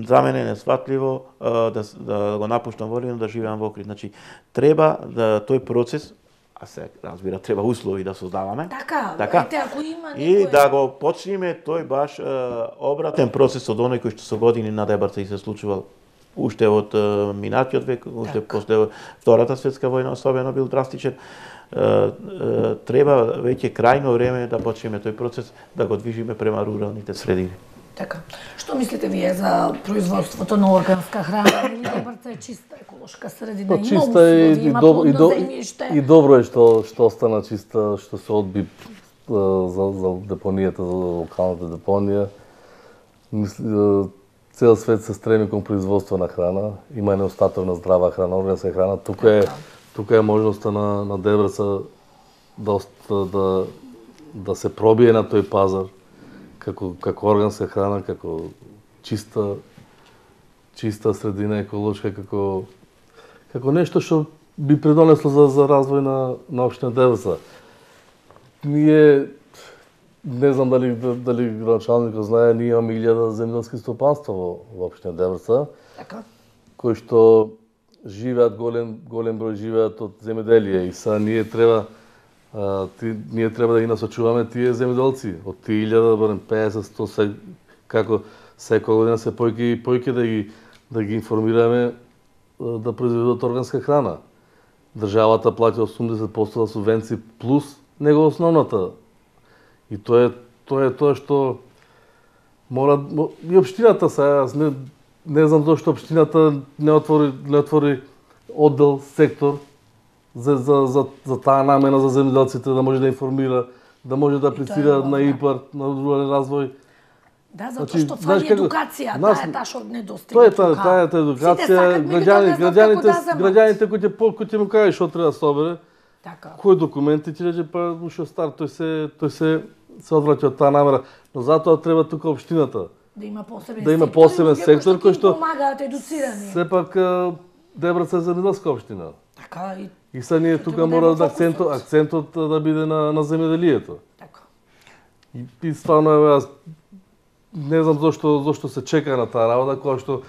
За мене е несватливо да го напуштам Волино, да живеам во Охрид. Значи, треба да тој процес, а се разбира, треба услови да создаваме. Така. Ако има и да го почнеме тој баш обратен процес од оној кој што со години на Дебрца и се случувал уште од минатиот век, уште после Втората светска војна, особено бил драстичен. Треба веќе крајно време да почнеме тој процес да го движиме према руралните средини. Така. Што мислите вие за производството на органска храна? Дебрца е чиста еколошка средина, има услови, има плодно земјиште. И добро е што остана чиста, што се одби за депонијата, за локалната депонија. Цел свет се стреми кон производство на храна, има недостаток на здрава храна, органска храна. Тука е можноста на Дебрца да се пробие на тој пазар како органска храна, како чиста средина еколошка, како нешто што би придонесло за развој на општина Дебрца. Ние не знам дали градоначалникот знае, ние имаме 1000 земјоделски стопанства во општина Дебрца, кои што живеат голем број живеат од земјоделие и са ние треба да ги насочуваме тие земјоделци. Од тие 1000, барем 50-100, како секоја година се појќе да ги информираме да произведат органска храна. Државата плати 80% субвенции плюс него основната. И тоа е тоа што мора и општината сега, не знам зошто општината не отвори оддел, сектор за таа намена за земјоделците, да може да информира, да може да аплицира на ИПАР, на рурален развој. Да, затоа што фали едукација, таа е таа што недостига. Таа е едукација, граѓаните кои ќе му кажеш што треба да се обере, кои документи ќе рече, па уште стар, тој се одвраќа од таа намера, но затоа треба тука општината да има посебен сектор кој што помагаат едуцирани. Сепак Дебрца е земјоделска општина. Така и са ние тука мора да акцентот да биде на земјоделието. Така. И стварно јас не знам зошто се чека на таа работа, кога што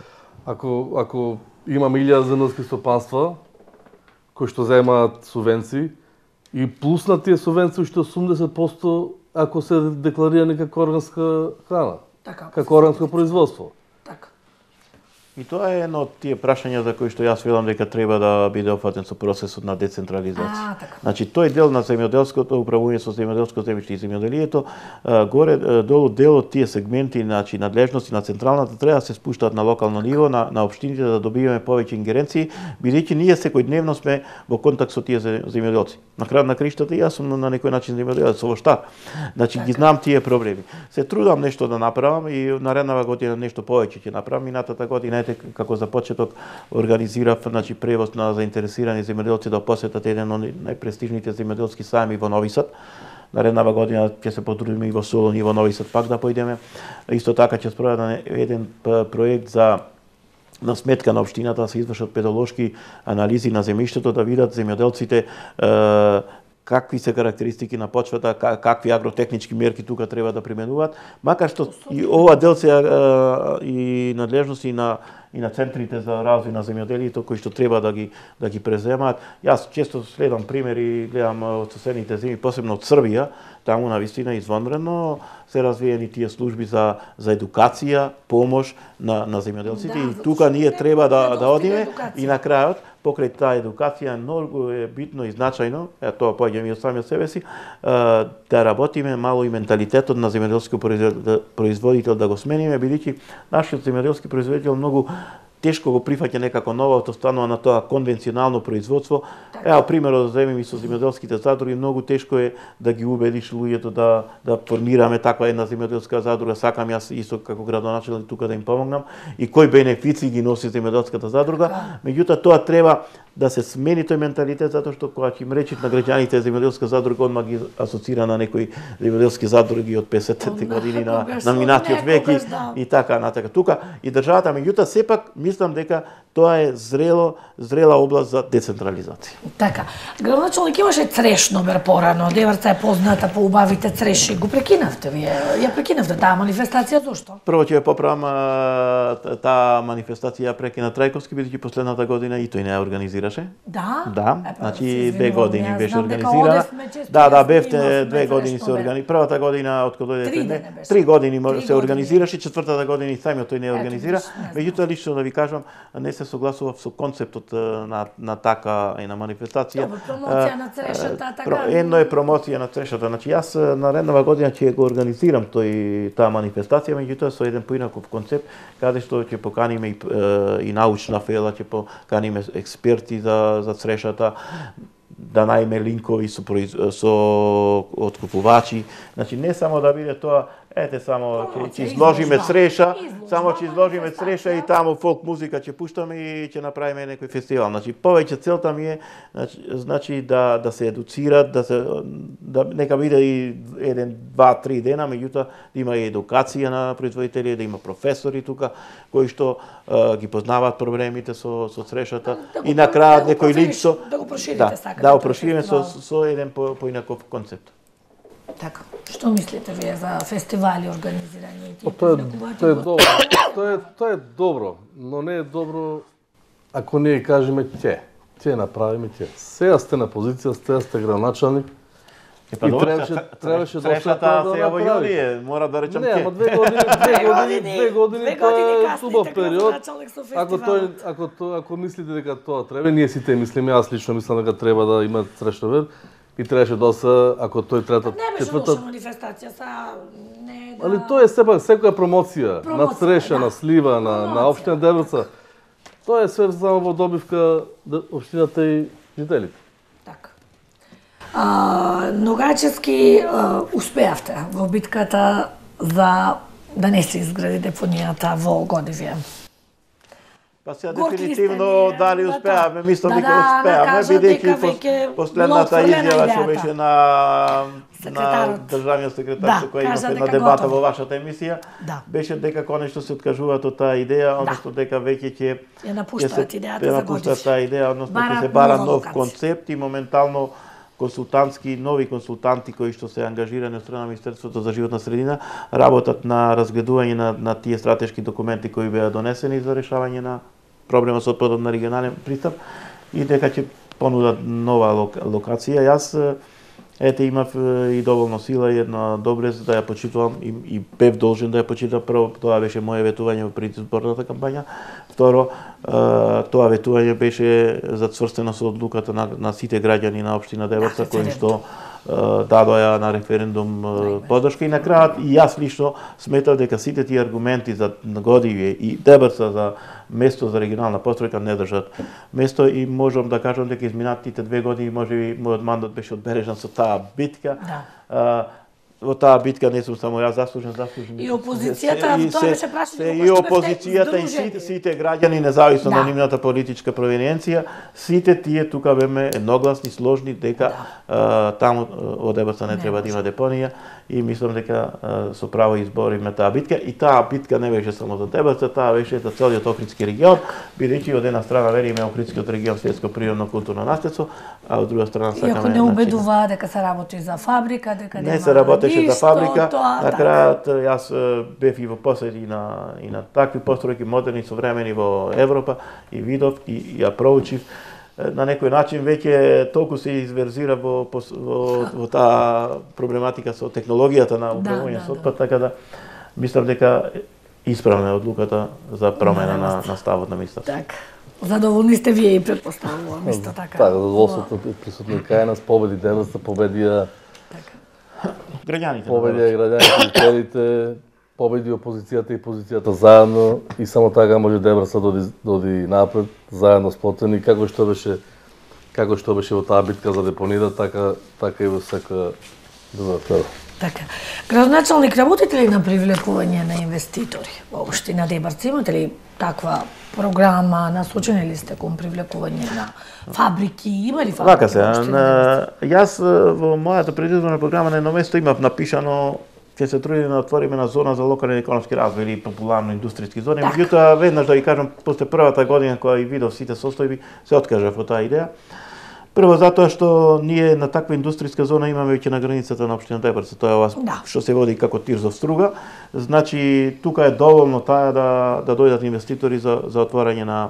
ако имаме 1000 земјоделски стопанства кои што земаат субвенции и плюс на тие субвенции уште 80% ако се декларира како органска храна. Така, како органско производство. Така. И тоа е едно од тие прашања за кои што јас велам дека треба да биде опфатен со процесот на децентрализација. Така. Значи тој дел на земјоделското управување со земјоделско земјиште и земјоделието, горе долу дел од тие сегменти, значи надлежности на централната треба да се спуштаат на локално ниво, на општините да добиваме повеќе ингеренции, бидејќи ние секојдневно сме во контакт со тие земјоделци. На крајот на криштата јас сум на некој начин земјоделец, со воштар. Значи ги знам тие проблеми. Се трудам нешто да направам и нареднава година нешто повеќе ќе направам. Минатата година како за почеток организирав превоз на заинтересирани земјоделци да посетат еден од најпрестижните земјоделски сајми во Нови Сад. Нареднава година ќе се потрудиме и во Солун и во Нови Сад пак да појдеме. Исто така ќе спроведеме еден проект на сметка на општината да се извршат педолошки анализи на земјиштето, да видат земјоделците какви се карактеристики на почвата, какви агротехнички мерки тука треба да применуваат, макар што и ова дел се и надлежности и на центрите за развој на земјоделието кои што треба да ги преземаат. Јас често следам примери, гледам од соседните земји, посебно од Србија, таму навистина извонредно се развиени тие служби за едукација, помош на земјоделците и тука ние треба да одиме и на крајот покрај таа едукација многу е битно и значајно, тоа поаѓам и од самиот себе си, да работиме мало и менталитетот на земјоделски производител да го смениме, бидејќи нашиот земјоделски производител многу тешко го прифаќа некако новото, станува на тоа конвенционално производство. Ево примерот да земеме и со земјоделските задруги, многу тешко е да ги убедиш луѓето да формираме таква една земјоделска задруга. Сакам јас исто како градоначелник тука да им помогнам и кои бенефиции ги носи земјоделската задруга. Меѓутоа тоа треба да се смени тој менталитет, затоа што кога ќе им речат на граѓаните земјоделска задруга, одма ги асоцира на некои земјоделски задруги од 50-те години на минатиот век и така натака. Тука и државата, меѓутоа сепак мислам дека тоа е зрела област за децентрализација. Така. Градоначелник имаше цреш номер порано. Деварца е позната по убавите цреши. Го прекинавте вие. Ја прекинавте таа манифестација зошто? Прво ќе ја поправам, таа манифестација ја прекина Трајковски, бидејќи последната година и тој не ја организираше. Да? Да, значи 2 години беше организирана. Да, бевте 2 години се организира. Првата година од кога дојдете 3 години се организираше, четвртата година и самиот тој не ја организира. Меѓутоа лично да ви кажам, не се согласував со концептот на така една манифестација. Промоција на црешата, така. Едно е промоција на црешата. Значи јас нареднава година ќе го организирам таа манифестација, меѓутоа со еден поинаков концепт, каде што ќе поканиме и научна фела, ќе поканиме експерти за црешата, да најме линкови со откупувачи. Значи не само да биде тоа, ете само ќе изложиме цреша, и таму фолк музика ќе пуштаме и ќе направиме некој фестивал. Значи повеќе целта ми е значи да се едуцират, да нека биде и 1, 2, 3 дена, меѓутоа да има и едукација на производители, да има професори тука кои што ги познаваат проблемите со црешата и на крајот некој линк со да го проширите сакате. Да го прошириме со еден поинаков концепт. Така. Што мислите вие за фестивали организирани? Тоа е добро. Тоа е добро, но не е добро ако ние кажеме ќе направиме ќе. Сега сте на позиција, сте градоначалник. И требаше црешата се во јули, мора да речам ќе. Не, ама 2 години тоа е убав период. Ако мислите дека тоа треба, ние сите мислиме, јас лично мислам дека треба да има црешна вер. И требаше доста, ако тој трета, четврта... Не беше манифестација, не да... Али тоа е сепак секоја промоција, на цреша, на слива, на општина Деврца. Тоа е све само во добивка општината и жителите. Така. Ногачевски успеавте во битката за да не се изгради депонијата во Годивје. Па сега дефинитивно дали успеавме, мислам дека успеавме, бидејќи последната изјава што беше на државниот секретар со кој имавте на дебата во вашата емисија, беше дека конечно се откажуваат од таа идеја, односно дека веќе ќе ја напуштаат идејата за Годивје. Таа идеја, односно ќе се бара нов концепт и моментално нови консултанти кои што се ангажирани од страна на Министерството за животна средина работат на разгледување на тие стратешки документи кои беа донесени за решавање на проблемот со отпадот на регионален пристап и дека ќе понудат нова локација. Јас имав и доволно сила и една добрез да ја почитувам и бев должен да ја почитам. Прво, тоа беше моје ветување во предизборната кампања. Второ, тоа ветување беше зацврстено со одлуката на сите граѓани на општина Деврца кои што дадоа на референдум поддршка и на крајот и јас лично сметав дека сите тие аргументи за Годивје и Деврца за место за регионална постројка не држат место и можам да кажам дека изминатите 2 години можеби мојот мандат беше одбележан со таа битка. Во таа битка не сум само јас заслужен. И опозицијата, тоа беше прашање. И опозицијата и сите граѓани, независно на нивната политичка провиненција, сите тие тука беме едногласни, сложни дека таму во Деврца не треба да има депонија и мислам дека со право избориме таа битка и таа битка не беше само за Деврца, таа беше за целиот Охридски регион, бидејќи од една страна вериме Охридскиот регион светско природно културно наследство, а од друга страна сакаме. Иако не убедува дека се работи за фабрика, дека не се работеше беше за фабрика. тоа, На крајот јас бев и во посети и на такви постројки модерни современи во Европа и видов и ја проучив. На некој начин веќе толку се изверзира во таа проблематика со технологијата на управување со отпад, така да мислам дека исправна е одлуката за промена на ставот на министерството. Така. Задоволни сте вие и претпоставувам исто така. Така, задоволството присутно кај нас, победи девојста, победија Граѓаните. граѓаните, победи опозицијата и позицијата заедно и само така може Дебрца доди напред, заедно сплотени, како што беше во таа битка за депонира, така и во секоја друга сфера. Така. Градоначалник, работите ли на привлекување на инвеститори во општина Дебрца? Имате ли таква програма, насочени ли сте кон привлекување на фабрики? Има ли фабрики? Вака се, јас во мојата предизборна програма на едно место имав напишано ќе се трудиме да отвориме на зона за локален економски развој или популарно индустријски зони. Меѓутоа, веднаш да ви кажам, после првата година кога и видов сите состојби, се откажав од таа идеја. Прво затоа што ние на таква индустријска зона имаме веќе на границата на општина Дебрца, тоа е ова што се води како Тирзов струга. Значи тука е доволно таа да дојдат инвеститори за отворање на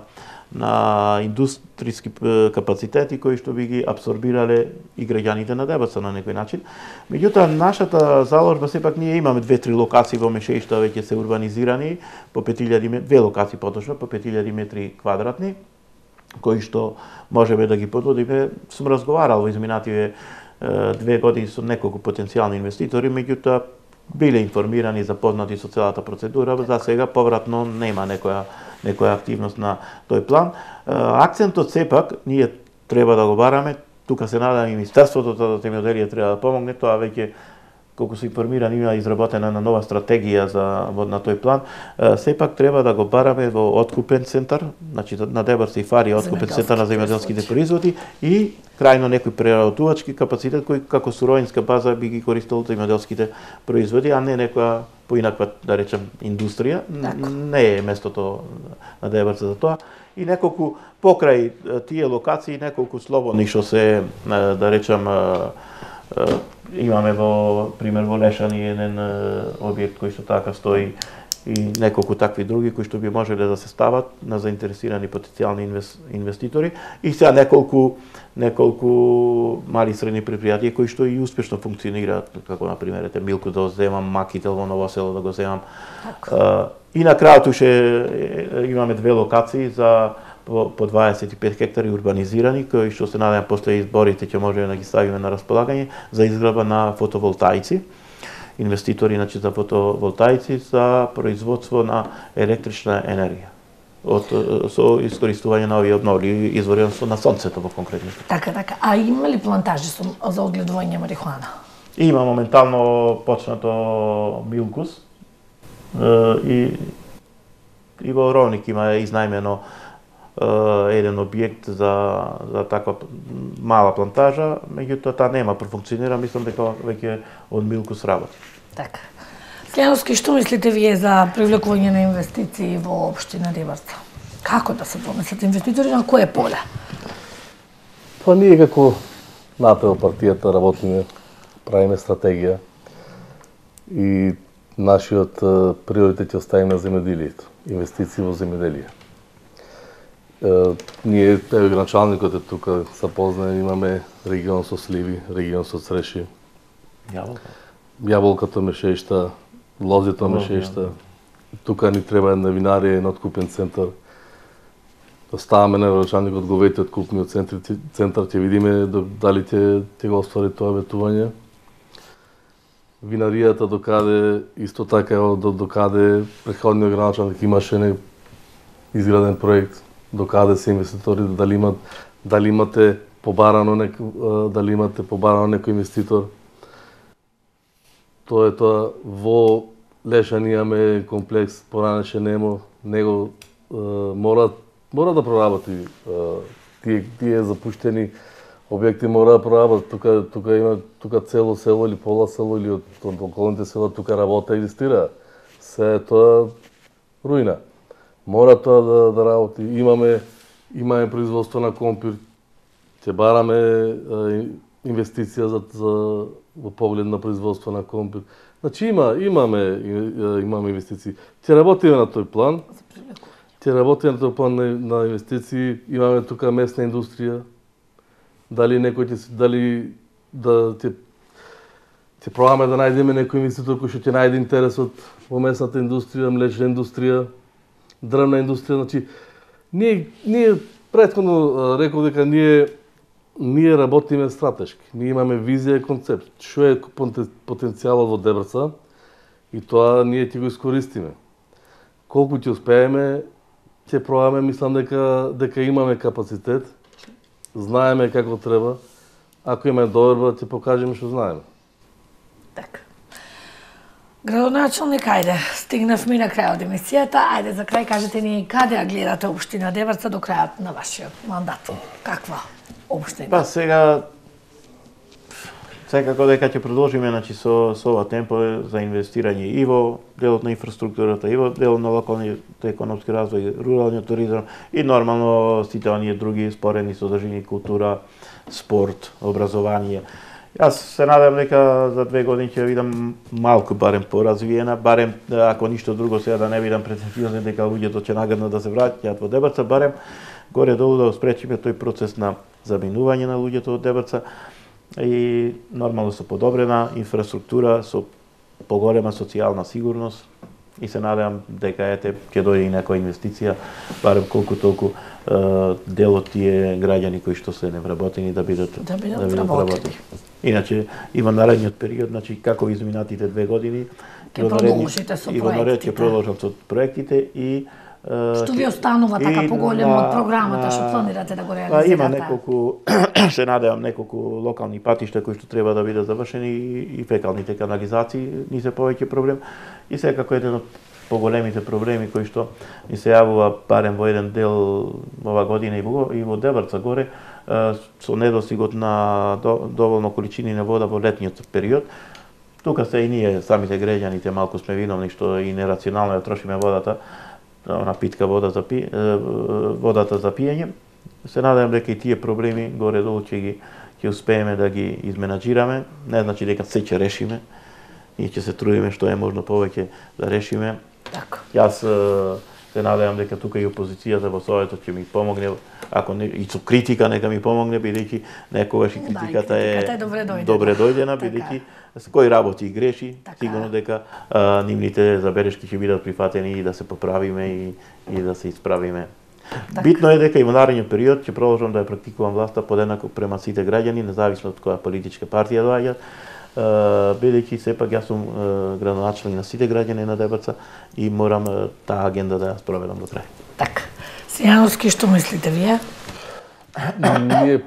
индустријски капацитети кои што би ги абсорбирале и граѓаните на Дебрца на некој начин. Меѓутоа, нашата заложба сепак ние имаме 2-3 локации во Мешеишта веќе се урбанизирани по 5000 две локации поточно по 5000 метри квадратни кои што можеме да ги пододиме. Сум разговарал во изминативе 2 години со неколку потенцијални инвеститори, меѓутоа биле информирани, запознати со целата процедура. За сега повратно нема некоја активност на тој план. Акцентот сепак ние треба да го бараме. Тука се надам и Министерството за земјоделие треба да помогне. Тоа веќе колку се информирани има изработена на нова стратегија на тој план. Сепак треба да го бараме во откупен центар, значи на Дебрца и Фари откупен центар на земјоделските производи и крајно некој преработувачки капацитет кој како суровинска база би ги користел земјоделските производи, а не некоја поинаква, да речем, индустрија. Не е местото на Дебрца за тоа. И неколку покрај тие локации, неколку слободни што се, да речем, имаме пример во Лешани еден објект кој што така стои и неколку такви други кои што би можеле да се стават на заинтересирани потенцијални инвеститори и сега неколку мали и средни предпријатија кои што и успешно функционираат, како на пример Милку да го земам, Макител во Ново село да го земам. И на крајот уште имаме 2 локации за по 25 хектари урбанизирани, кои што се надевам после изборите ќе можеме да ги ставиме на располагање за изградба на фотоволтаици. Инвеститори за фотоволтаици за производство на електрична енергија со искористување на овие обновливи извори на сонцето во конкретно. Така. А има ли плантажи за одгледување марихуана? Има моментално почнато Милкус и во Ровник има изнајмено еден објект за таква мала плантажа, меѓутоа таа нема профункционира, мислам дека веќе од Милкус работи. Така. Следовски, што мислите вие за привлекување на инвестиции во општина Дебрца? Како да се донесат инвеститори, на кое поле? Па ние како НАПЕО партијата работиме, правиме стратегија и нашиот приоритет ќе оставиме на земјоделието, инвестиции во земјоделие. Ние, началникот е тука, се познае, имаме регион со сливи, регион со цреши. Јаболката Мешеишта, лозето Мешеишта. Тука ни треба една винарија, еден откупен центар. Ставаме на началникот говете откупниот центар, ќе видиме дали ќе го оствари тоа ветување. Винаријата докаде, исто така докаде претходниот градоначалник имаше изграден проект, докаде се инвеститори, дали имате побарано некој инвеститор. Тоа е тоа. Во Лешани имаме комплекс, поранеше немо, него мора да проработи. Тие запуштени објекти мора да проработат. Тука цело село или пола село или од околните села тука работа екзистира. Се е тоа руина. Мора тоа да работи. Имаме производство на компир. Ќе бараме инвестиција во поглед на производство на компјутер. Значи имаме инвестиции. Ќе работиме на тој план. Ќе работиме на тој план на инвестиции. Имаме тука местна индустрија. Дали ќе пробаме да најдеме некој инвеститор кој ќе најде интересот во местната индустрија, млечна индустрија, дрвна индустрија. Значи ние претходно реков дека ние работиме стратешки. Ние имаме визија и концепт. Што е потенцијалот во Дебрца и тоа ние ќе го искористиме. Колку ќе успееме, ќе пробаме, мислам дека имаме капацитет, знаеме како треба. Ако имаме доверба, ќе покажеме што знаеме. Така. Градоначалник, ајде, стигнавме на крајот емисијата. Ајде, за крај кажете ни каде ја гледате општина Дебрца до крајот на вашиот мандат? Каква општина? Па сега секако дека ќе продолжиме со ова темпо за инвестирање и во делот на инфраструктурата, и во делот на локалниот економски развој, руралниот туризам и нормално сите оние други споредни содржини, култура, спорт, образование. Јас се надевам дека за 2 години ќе видам малку барем поразвиена, барем ако ништо друго сега да не видам претенциозни дека луѓето ќе нагаднат да се враќаат во Дебрца, барем горе-долу да спречиме тој процес на заминување на луѓето од Дебрца и нормално со подобрена инфраструктура, со поголема социјална сигурност и се надевам дека ќе дојде и некоја инвестиција, барем колку толку дел од тие граѓани кои што се невработени да бидат работени. Иначе и во наредниот период, значи како изминатите 2 години, ќе продолжите со проектите. Ќе продолжам со проектите и што ви останува така поголемо од програмата што планирате да го реализирате? Има неколку, се надевам, неколку локални патишта кои што треба да бидат завршени и фекалните канализации ни се повеќе проблем. И секако еден од поголемите проблеми кои што ни се јавува барем во еден дел ова година и во Дебрца горе, со недостигот на доволно количини на вода во летниот период. Тука се и ние, самите граѓаните, малку сме виновни што и нерационално ја трошиме водата, на питка вода водата за пиење. Се надевам дека и тие проблеми горе-долу ќе успееме да ги изменаџираме. Не значи дека се ќе решиме. Ние ќе се трудиме што е можно повеќе да решиме. Така. Јас се надевам дека тука и опозицијата во Советот ќе ми помогне, ако не, и со критика нека ми помогне, бидејќи некогаш и критиката е добре дојдена, бидејќи кој работи и греши, сигурно дека нивните забелешки ќе бидат прифатени и да се поправиме и да се исправиме. Битно е дека и во наредниот период ќе продолжам да ја практикувам власта подеднакво према сите граѓани, независно од која политичка партија доаѓаат, бидејќи сепак јас сум градоначелник на сите граѓани на Дебрца и морам таа агенда да ја спроведам до крај. Така. Сијановски, што мислите вие? Ние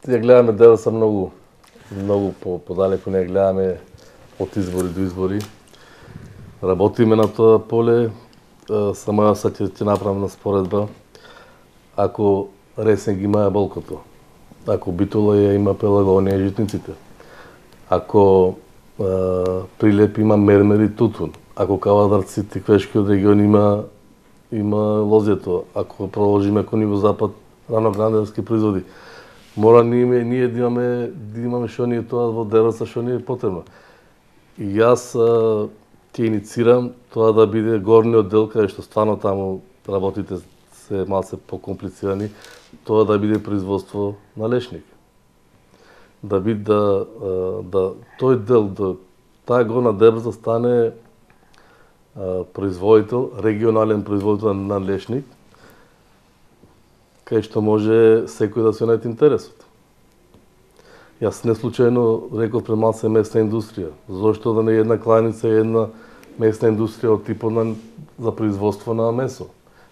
ја гледаме Дебрца многу подалеку, не гледаме од избори до избори. Работиме на тоа поле, само јас ќе направам на споредба. Ако Ресен ги има болкото, ако Битола ја има Пелагонија и житниците, ако Прилеп има мермер и тутун, ако Кавадарци, Тиквешкиот регион има лозјето, ако продолжиме кон ниво запад, ранограндарски производи, мора ние да имаме што ни е тоа во Дебрца, што ни е потребно. И јас ќе иницирам тоа да биде горниот дел, каде што стварно таму работите се малце покомплицирани, тоа да биде производство на лешник. Да тој дел, таа горна Дебрца стане производител, регионален производител на лешник, кај што може секој да се најде интересот. Јас не случајно реков пред малце местна индустрија. Зошто да не е една кланица и една местна индустрија од типот за производство на месо?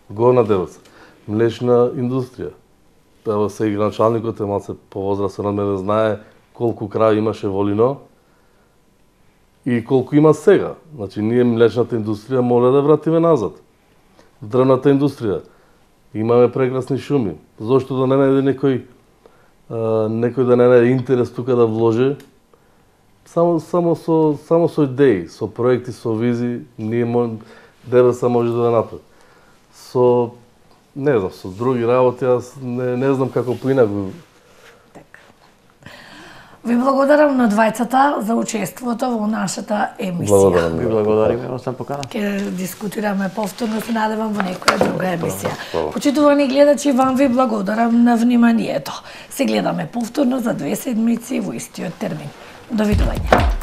Горна Дебрца. Млечна индустрија. Ево се и граначалникот е малце повозрастен од мене, знае колку крај имаше во Лино и колку има сега. Значи, ние млечната индустрија мора да вратиме назад. Дрвната индустрија. Имаме прекрасни шуми. Зошто да не најде некој да не најде интерес тука да вложи? Само со идеи, со проекти, со визии, Дебрца може да направи. Со други работи, јас не знам како поинаку. Ви благодарам на двајцата за учеството во нашата емисија. Благодарам. Ви благодариме, осам покана. Ке дискутираме повторно, се надевам во некоја друга емисија. Почитувани гледачи, вам ви благодарам на вниманието. Се гледаме повторно за 2 седмици во истиот термин. Довидување.